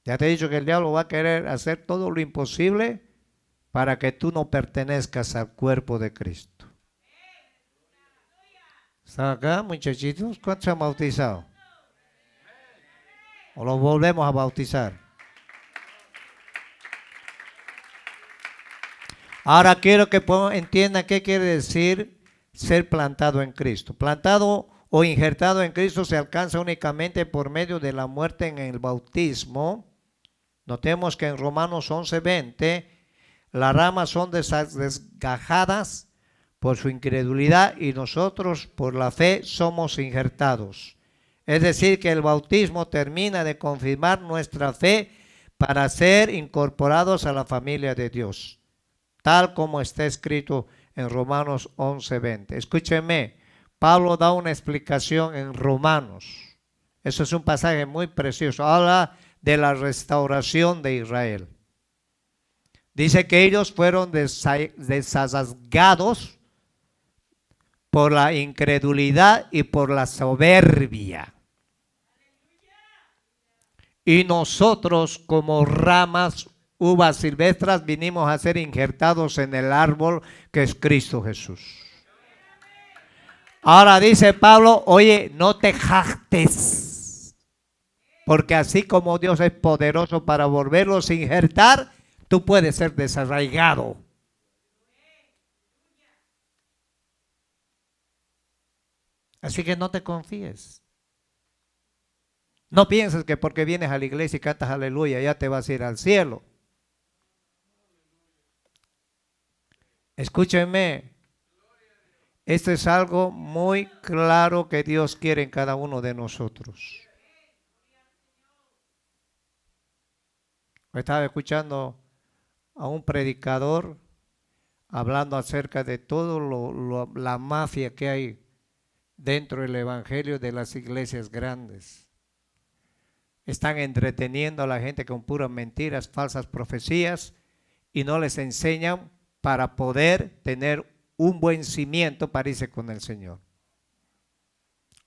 Ya te he dicho que el diablo va a querer hacer todo lo imposible para que tú no pertenezcas al cuerpo de Cristo. ¿Están acá, muchachitos? ¿Cuántos se han bautizado? ¿O los volvemos a bautizar? Ahora quiero que entiendan qué quiere decir ser plantado en Cristo. Plantado o injertado en Cristo se alcanza únicamente por medio de la muerte en el bautismo. Notemos que en Romanos 11:20 las ramas son desgajadas por su incredulidad y nosotros por la fe somos injertados. Es decir, que el bautismo termina de confirmar nuestra fe para ser incorporados a la familia de Dios, tal como está escrito en Romanos 11:20. Escúchenme, Pablo da una explicación en Romanos. Eso es un pasaje muy precioso. Habla de la restauración de Israel. Dice que ellos fueron desasgados por la incredulidad y por la soberbia. Y nosotros como ramas, uvas silvestres, vinimos a ser injertados en el árbol que es Cristo Jesús. Ahora dice Pablo, oye, no te jactes, porque así como Dios es poderoso para volverlos a injertar, tú puedes ser desarraigado. Así que no te confíes. No pienses que porque vienes a la iglesia y cantas aleluya ya te vas a ir al cielo. Escúchenme, esto es algo muy claro que Dios quiere en cada uno de nosotros. Estaba escuchando a un predicador hablando acerca de todo la mafia que hay dentro del evangelio de las iglesias grandes. Están entreteniendo a la gente con puras mentiras, falsas profecías y no les enseñan para poder tener un buen cimiento para irse con el Señor.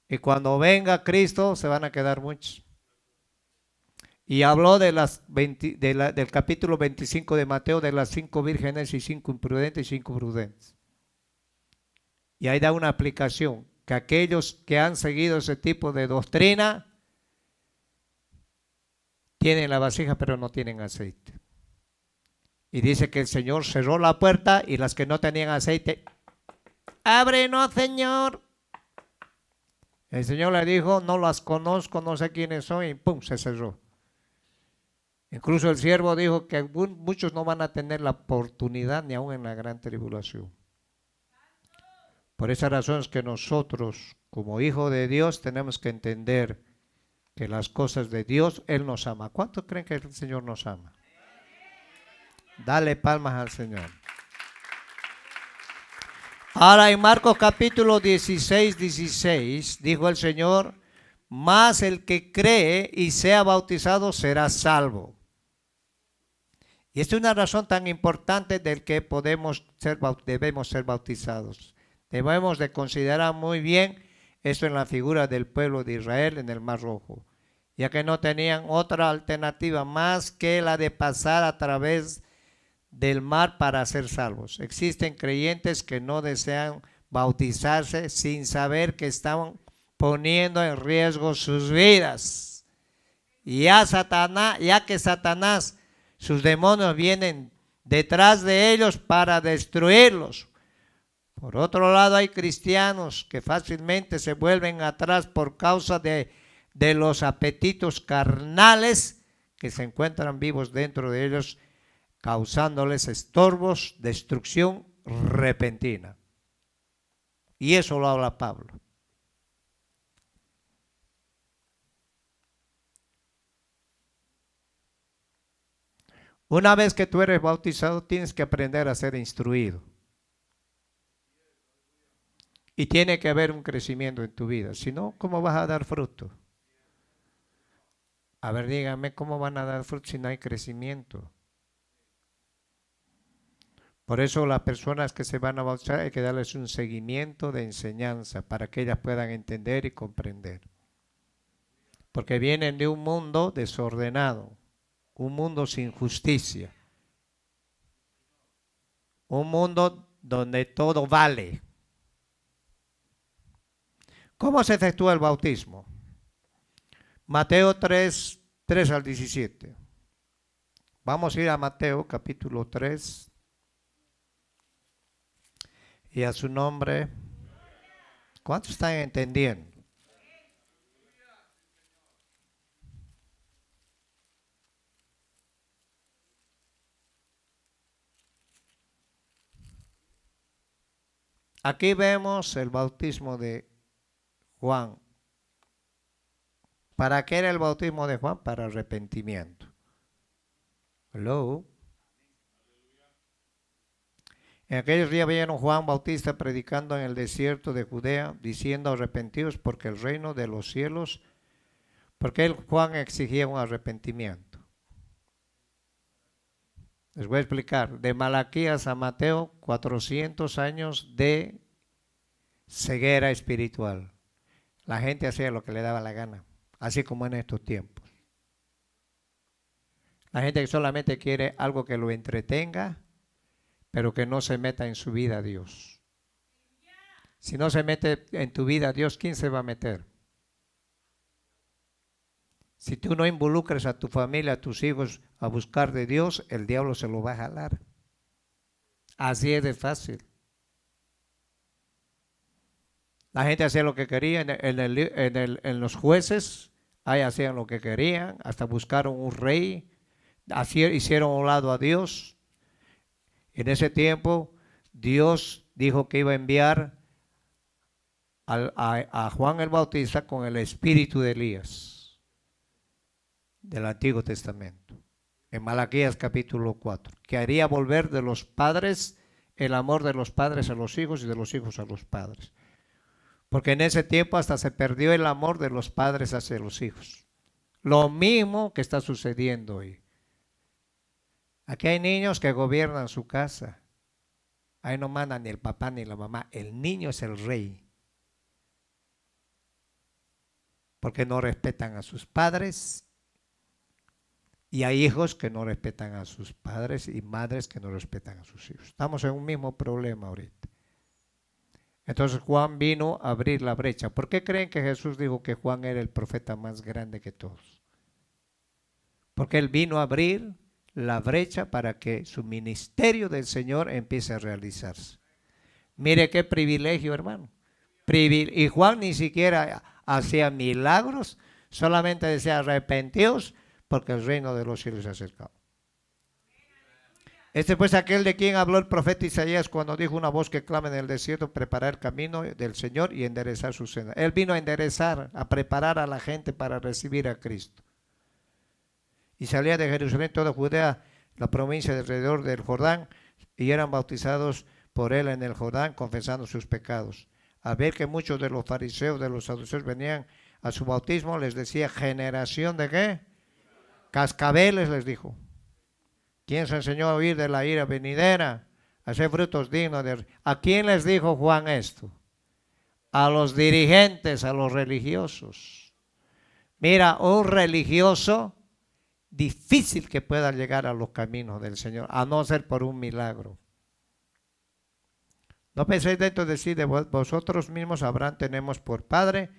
Y cuando venga Cristo se van a quedar muchos. Y habló de del capítulo 25 de Mateo, de las 5 vírgenes y 5 imprudentes y 5 prudentes. Y ahí da una aplicación, que aquellos que han seguido ese tipo de doctrina tienen la vasija pero no tienen aceite. Y dice que el Señor cerró la puerta y las que no tenían aceite, ábrenos, Señor. El Señor le dijo, no las conozco, no sé quiénes son, y pum, se cerró. Incluso el siervo dijo que muchos no van a tener la oportunidad ni aún en la gran tribulación. Por esa razón es que nosotros, como hijos de Dios, tenemos que entender que las cosas de Dios, Él nos ama. ¿Cuántos creen que el Señor nos ama? Dale palmas al Señor. Ahora en Marcos capítulo 16, dijo el Señor, mas el que cree y sea bautizado será salvo. Y esta es una razón tan importante del que debemos ser bautizados. Debemos de considerar muy bien esto en la figura del pueblo de Israel en el Mar Rojo, ya que no tenían otra alternativa más que la de pasar a través del mar para ser salvos. Existen creyentes que no desean bautizarse sin saber que están poniendo en riesgo sus vidas. Y ya que Satanás, sus demonios vienen detrás de ellos para destruirlos. Por otro lado, hay cristianos que fácilmente se vuelven atrás por causa de los apetitos carnales que se encuentran vivos dentro de ellos, causándoles estorbos, destrucción repentina. Y eso lo habla Pablo. Una vez que tú eres bautizado, tienes que aprender a ser instruido. Y tiene que haber un crecimiento en tu vida. Si no, ¿cómo vas a dar fruto? A ver, dígame, ¿cómo van a dar fruto si no hay crecimiento? Por eso las personas que se van a bautizar hay que darles un seguimiento de enseñanza para que ellas puedan entender y comprender. Porque vienen de un mundo desordenado, un mundo sin justicia, un mundo donde todo vale. ¿Cómo se efectúa el bautismo? Mateo 3, 3 al 17. Vamos a ir a Mateo capítulo 3 y a su nombre. ¿Cuántos están entendiendo? Aquí vemos el bautismo de Juan. ¿Para qué era el bautismo de Juan? Para arrepentimiento. Hello. En aquellos días vieron Juan Bautista predicando en el desierto de Judea, diciendo: arrepentidos porque el reino de los cielos, porque Juan exigía un arrepentimiento. Les voy a explicar. De Malaquías a Mateo, 400 años de ceguera espiritual. La gente hacía lo que le daba la gana, así como en estos tiempos. La gente que solamente quiere algo que lo entretenga, pero que no se meta en su vida a Dios. Si no se mete en tu vida a Dios, ¿quién se va a meter? Si tú no involucras a tu familia, a tus hijos a buscar de Dios, el diablo se lo va a jalar. Así es de fácil. La gente hacía lo que quería en los jueces, ahí hacían lo que querían, hasta buscaron un rey, hicieron a un lado a Dios. En ese tiempo Dios dijo que iba a enviar a Juan el Bautista con el espíritu de Elías del Antiguo Testamento, en Malaquías capítulo 4, que haría volver de los padres el amor de los padres a los hijos y de los hijos a los padres. Porque en ese tiempo hasta se perdió el amor de los padres hacia los hijos. Lo mismo que está sucediendo hoy. Aquí hay niños que gobiernan su casa. Ahí no manda ni el papá ni la mamá. El niño es el rey. Porque no respetan a sus padres. Y hay hijos que no respetan a sus padres y madres que no respetan a sus hijos. Estamos en un mismo problema ahorita. Entonces Juan vino a abrir la brecha. ¿Por qué creen que Jesús dijo que Juan era el profeta más grande que todos? Porque él vino a abrir la brecha para que su ministerio del Señor empiece a realizarse. Mire qué privilegio, hermano. Y Juan ni siquiera hacía milagros, solamente decía: arrepentidos porque el reino de los cielos se ha acercado. Este pues aquel de quien habló el profeta Isaías cuando dijo: una voz que clama en el desierto, preparar el camino del Señor y enderezar su senda. Él vino a enderezar, a preparar a la gente para recibir a Cristo. Y salía de Jerusalén toda Judea, la provincia de alrededor del Jordán, y eran bautizados por él en el Jordán, confesando sus pecados. Al ver que muchos de los fariseos, de los saduceos venían a su bautismo, les decía: generación de ¿qué? Cascabeles, les dijo. ¿Quién se enseñó a huir de la ira venidera? A hacer frutos dignos de... ¿A quién les dijo Juan esto? A los dirigentes, a los religiosos. Mira, un religioso difícil que pueda llegar a los caminos del Señor, a no ser por un milagro. No penséis dentro de sí de vosotros mismos, Abraham tenemos por padre,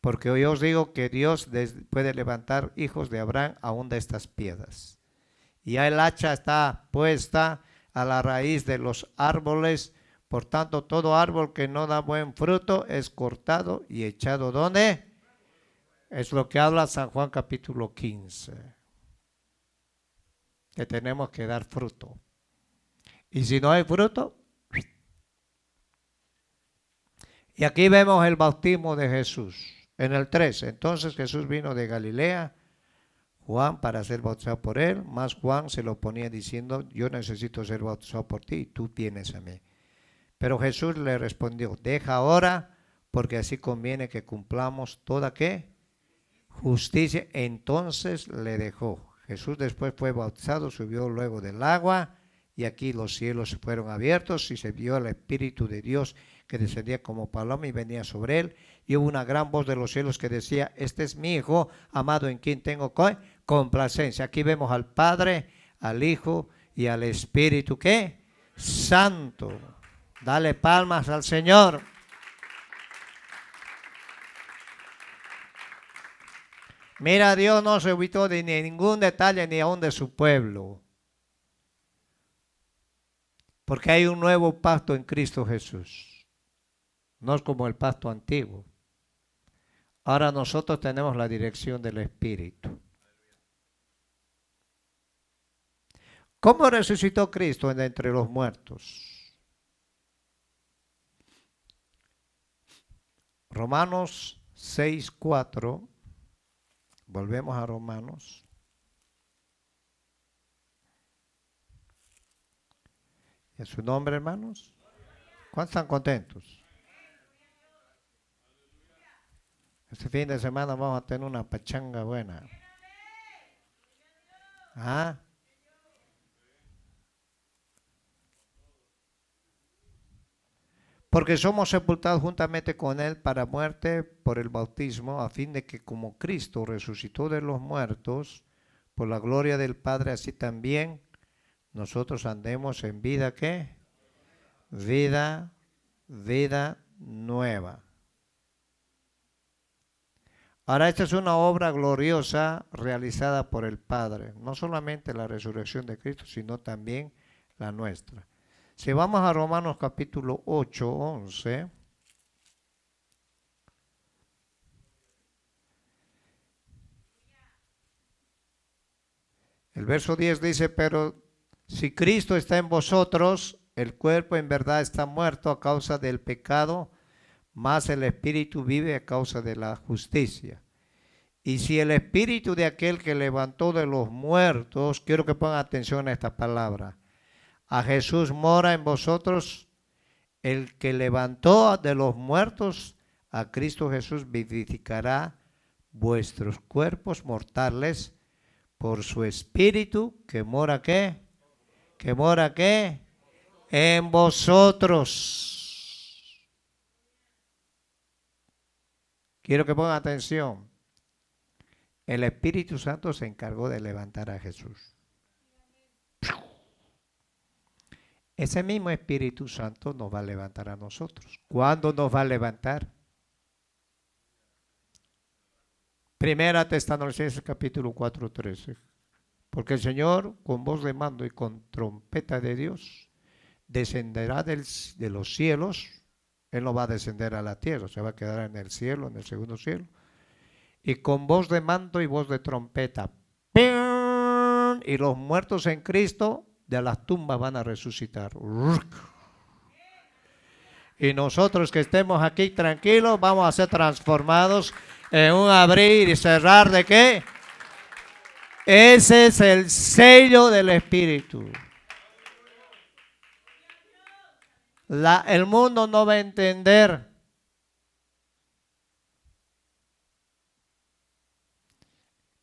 porque hoy os digo que Dios puede levantar hijos de Abraham aún de estas piedras. Y ya el hacha está puesta a la raíz de los árboles. Por tanto, todo árbol que no da buen fruto es cortado y echado ¿dónde? Es lo que habla San Juan capítulo 15. Que tenemos que dar fruto. Y si no hay fruto. Y aquí vemos el bautismo de Jesús. En el 13. Entonces Jesús vino de Galilea, Juan para ser bautizado por él. Más Juan se lo ponía diciendo, yo necesito ser bautizado por ti y tú vienes a mí. Pero Jesús le respondió, deja ahora, porque así conviene que cumplamos toda ¿qué? Justicia. Entonces le dejó. Jesús después fue bautizado, subió luego del agua, y aquí los cielos fueron abiertos y se vio el Espíritu de Dios que descendía como paloma y venía sobre él. Y hubo una gran voz de los cielos que decía, este es mi Hijo, amado en quien tengo complacencia. Aquí vemos al Padre, al Hijo y al Espíritu ¿qué? Santo. Dale palmas al Señor. Mira, Dios no se olvidó de ningún detalle ni aún de su pueblo. Porque hay un nuevo pacto en Cristo Jesús. No es como el pacto antiguo. Ahora nosotros tenemos la dirección del Espíritu. ¿Cómo resucitó Cristo de entre los muertos? Romanos 6:4. Volvemos a Romanos. ¿En su nombre, hermanos? ¿Cuántos están contentos? Este fin de semana vamos a tener una pachanga buena. ¿Ah? Porque somos sepultados juntamente con Él para muerte por el bautismo, a fin de que como Cristo resucitó de los muertos, por la gloria del Padre, así también nosotros andemos en vida, ¿qué? Vida nueva. Ahora, esta es una obra gloriosa realizada por el Padre, no solamente la resurrección de Cristo, sino también la nuestra. Si vamos a Romanos capítulo 8, 11. El verso 10 dice, pero si Cristo está en vosotros, el cuerpo en verdad está muerto a causa del pecado, mas el espíritu vive a causa de la justicia. Y si el espíritu de aquel que levantó de los muertos, quiero que pongan atención a esta palabra, a Jesús mora en vosotros, el que levantó de los muertos a Cristo Jesús vivificará vuestros cuerpos mortales por su espíritu que mora ¿qué? Que mora ¿qué? En vosotros. Quiero que pongan atención. El Espíritu Santo se encargó de levantar a Jesús. Ese mismo Espíritu Santo nos va a levantar a nosotros. ¿Cuándo nos va a levantar? Primera Tesalonicenses capítulo 4:13. Porque el Señor con voz de mando y con trompeta de Dios descenderá de los cielos. Él no va a descender a la tierra, se va a quedar en el cielo, en el segundo cielo. Y con voz de mando y voz de trompeta. ¡Pim! Y los muertos en Cristo de las tumbas van a resucitar. Y nosotros que estemos aquí tranquilos vamos a ser transformados en un abrir y cerrar de ¿qué? Ese es el sello del Espíritu. El mundo no va a entender.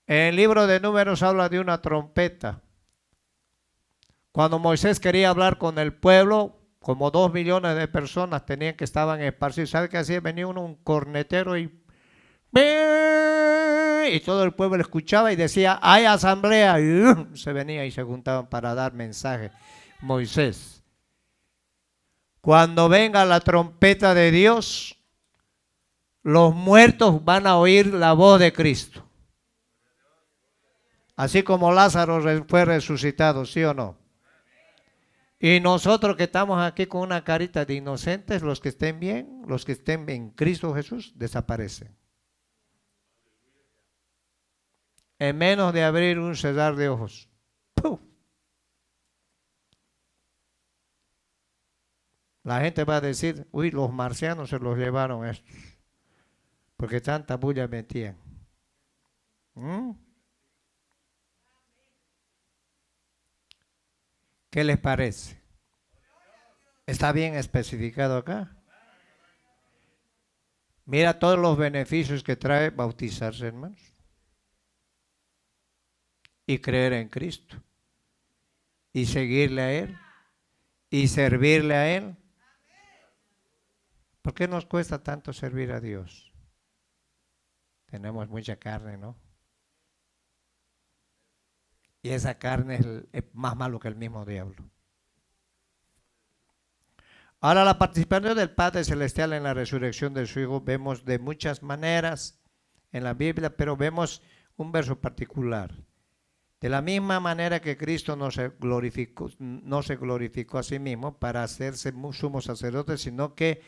En el libro de Números habla de una trompeta. Cuando Moisés quería hablar con el pueblo, como 2 millones de personas tenían que estaban esparcidos. ¿Sabe qué hacía? Venía un cornetero y todo el pueblo escuchaba y decía, hay asamblea. Y se venía y se juntaban para dar mensaje. Moisés, cuando venga la trompeta de Dios, los muertos van a oír la voz de Cristo. Así como Lázaro fue resucitado, ¿sí o no? Y nosotros que estamos aquí con una carita de inocentes, los que estén bien, los que estén en Cristo Jesús, desaparecen. En menos de abrir un cerrar de ojos. ¡Puf! La gente va a decir, uy, los marcianos se los llevaron estos, porque tanta bulla metían. ¿Mm? ¿Qué les parece? ¿Está bien especificado acá? Mira todos los beneficios que trae bautizarse, hermanos. Y creer en Cristo. Y seguirle a Él. Y servirle a Él. ¿Por qué nos cuesta tanto servir a Dios? Tenemos mucha carne, ¿no? Y esa carne es más malo que el mismo diablo. Ahora, la participación del Padre Celestial en la resurrección de su Hijo vemos de muchas maneras en la Biblia, pero vemos un verso particular. De la misma manera que Cristo no se glorificó a sí mismo para hacerse sumo sacerdote, sino que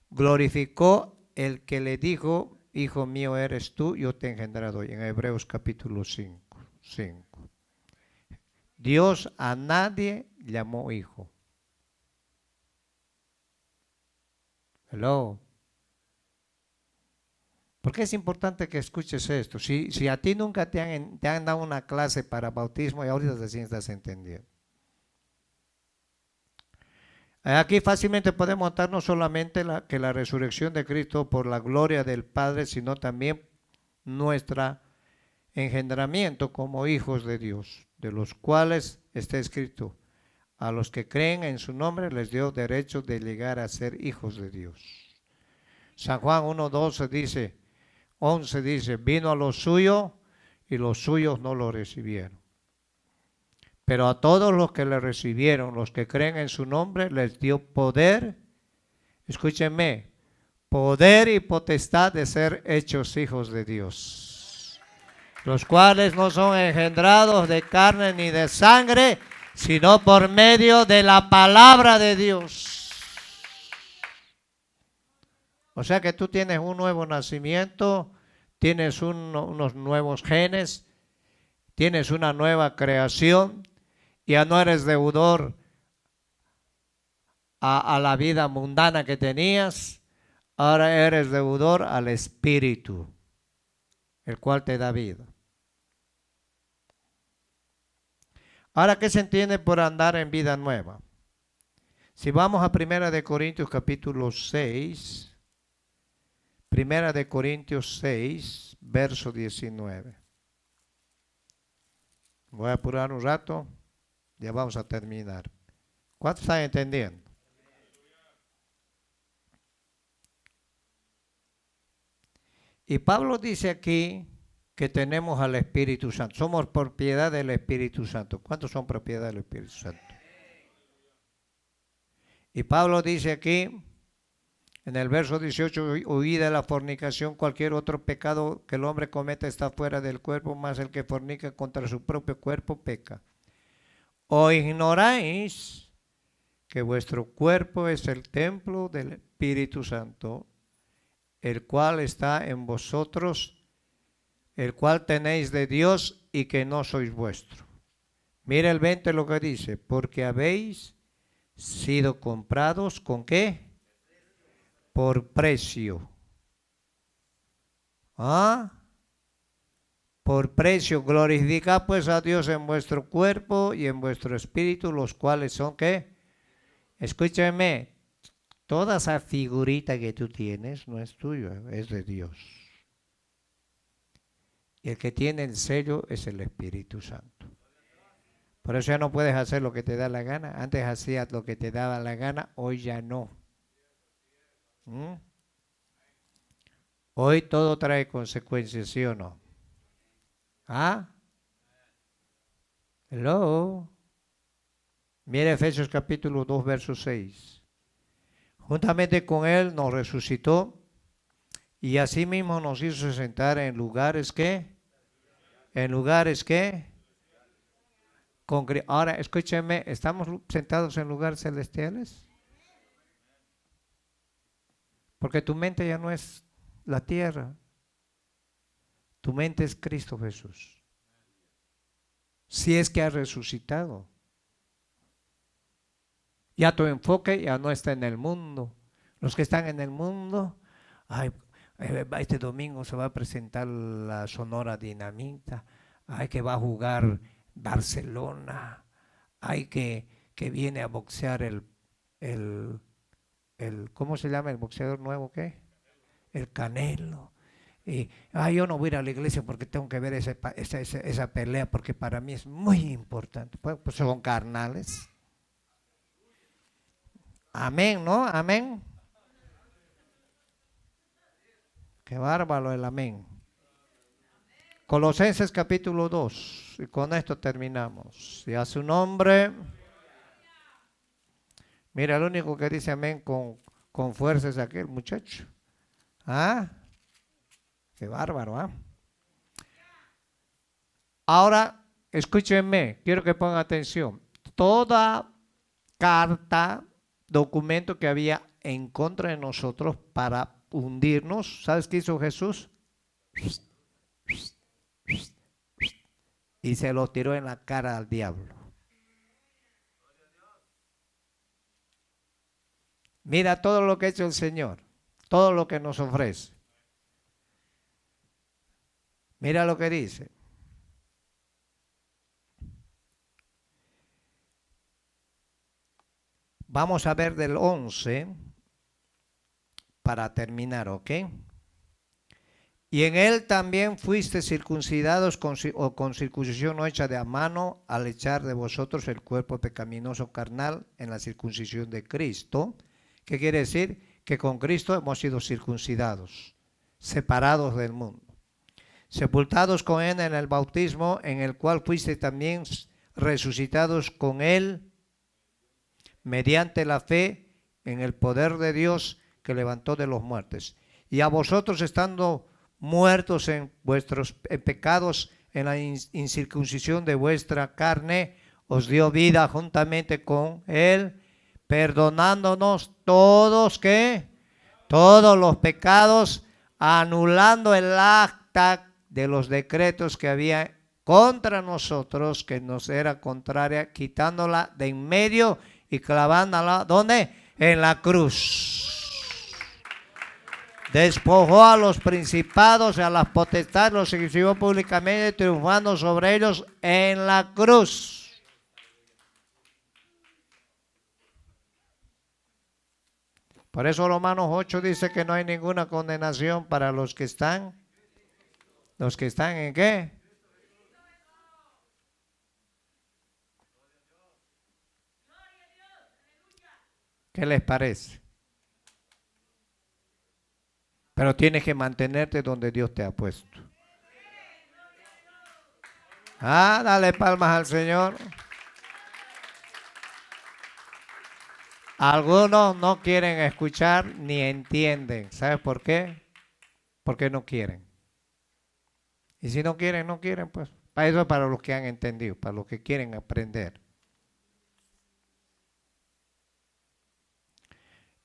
glorificó el que le dijo, Hijo mío eres tú, yo te he engendrado hoy, en Hebreos capítulo 5. Dios a nadie llamó hijo. Hello. ¿Por qué es importante que escuches esto? Si a ti nunca te han dado una clase para bautismo y ahorita recién estás entendiendo. Aquí fácilmente podemos notar no solamente que la resurrección de Cristo por la gloria del Padre, sino también nuestro engendramiento como hijos de Dios, de los cuales está escrito, a los que creen en su nombre les dio derecho de llegar a ser hijos de Dios. San Juan 1:12 dice, 11 dice, vino a lo suyo y los suyos no lo recibieron. Pero a todos los que le recibieron, los que creen en su nombre, les dio poder, escúchenme, poder y potestad de ser hechos hijos de Dios, los cuales no son engendrados de carne ni de sangre, sino por medio de la palabra de Dios. O sea que tú tienes un nuevo nacimiento, tienes unos nuevos genes, tienes una nueva creación, ya no eres deudor a la vida mundana que tenías, ahora eres deudor al Espíritu, el cual te da vida. Ahora, ¿qué se entiende por andar en vida nueva? Si vamos a 1 Corintios capítulo 6, 1 Corintios 6, verso 19. Voy a apurar un rato, ya vamos a terminar. ¿Cuántos están entendiendo? Y Pablo dice aquí que tenemos al Espíritu Santo. Somos propiedad del Espíritu Santo. ¿Cuántos son propiedad del Espíritu Santo? Y Pablo dice aquí, en el verso 18, huid de la fornicación, cualquier otro pecado que el hombre cometa está fuera del cuerpo, más el que fornica contra su propio cuerpo peca. ¿O ignoráis que vuestro cuerpo es el templo del Espíritu Santo, el cual está en vosotros, el cual tenéis de Dios y que no sois vuestro? Mira el 20 lo que dice, porque habéis sido comprados ¿con qué? Por precio. ¿Ah? Por precio. Glorificad pues a Dios en vuestro cuerpo y en vuestro espíritu, los cuales son ¿qué? Escúchame, toda esa figurita que tú tienes no es tuya, es de Dios. Y el que tiene el sello es el Espíritu Santo. Por eso ya no puedes hacer lo que te da la gana. Antes hacías lo que te daba la gana, hoy ya no. Hoy todo trae consecuencias, ¿sí o no? ¿Ah? Hello. Mira Efesios capítulo 2, verso 6. Juntamente con él nos resucitó y asimismo nos hizo sentar en lugares que, Ahora, escúchenme, ¿estamos sentados en lugares celestiales? Porque tu mente ya no es la tierra. Tu mente es Cristo Jesús. Si es que ha resucitado. Ya tu enfoque ya no está en el mundo. Los que están en el mundo, ay, este domingo se va a presentar la Sonora Dinamita, ay, que va a jugar Barcelona, ay, que viene a boxear el ¿cómo se llama el boxeador nuevo? ¿Qué? El Canelo. Y yo no voy a ir a la iglesia porque tengo que ver esa pelea, porque para mí es muy importante. Pues son carnales. Amén, ¿no? Amén. Qué bárbaro el amén. Colosenses capítulo 2. Y con esto terminamos. Y a su nombre. Mira, el único que dice amén con fuerza es aquel muchacho. ¿Ah? Qué bárbaro, ¿ah? Ahora, escúchenme, quiero que pongan atención. Toda carta, documento que había en contra de nosotros para hundirnos, ¿sabes qué hizo Jesús? Y se lo tiró en la cara al diablo. Mira todo lo que ha hecho el Señor, todo lo que nos ofrece. Mira lo que dice. Vamos a ver del 11 para terminar, ¿ok? Y en él también fuiste circuncidados con circuncisión no hecha de a mano al echar de vosotros el cuerpo pecaminoso carnal en la circuncisión de Cristo. ¿Qué quiere decir? Que con Cristo hemos sido circuncidados, separados del mundo, sepultados con él en el bautismo, en el cual fuiste también resucitados con él mediante la fe en el poder de Dios que levantó de los muertos. Y a vosotros, estando muertos en vuestros pecados, en la incircuncisión de vuestra carne, os dio vida juntamente con él, perdonándonos todos los pecados, anulando el acta de los decretos que había contra nosotros, que nos era contraria, quitándola de en medio y clavándola, ¿dónde? En la cruz. Despojó a los principados y a las potestades, los exhibió públicamente, triunfando sobre ellos en la cruz. Por eso Romanos 8 dice que no hay ninguna condenación para los que están ¿en qué? ¿Qué les parece? Pero tienes que mantenerte donde Dios te ha puesto. Dale palmas al Señor. Algunos no quieren escuchar ni entienden. ¿Sabes por qué? Porque no quieren. Y si no quieren, no quieren, pues. Para eso es para los que han entendido, para los que quieren aprender.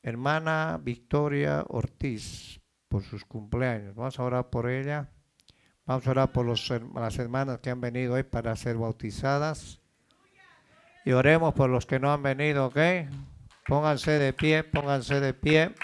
Hermana Victoria Ortiz, por sus cumpleaños. Vamos a orar por ella. Vamos a orar por las hermanas que han venido hoy para ser bautizadas. Y oremos por los que no han venido, ¿ok? Pónganse de pie, pónganse de pie.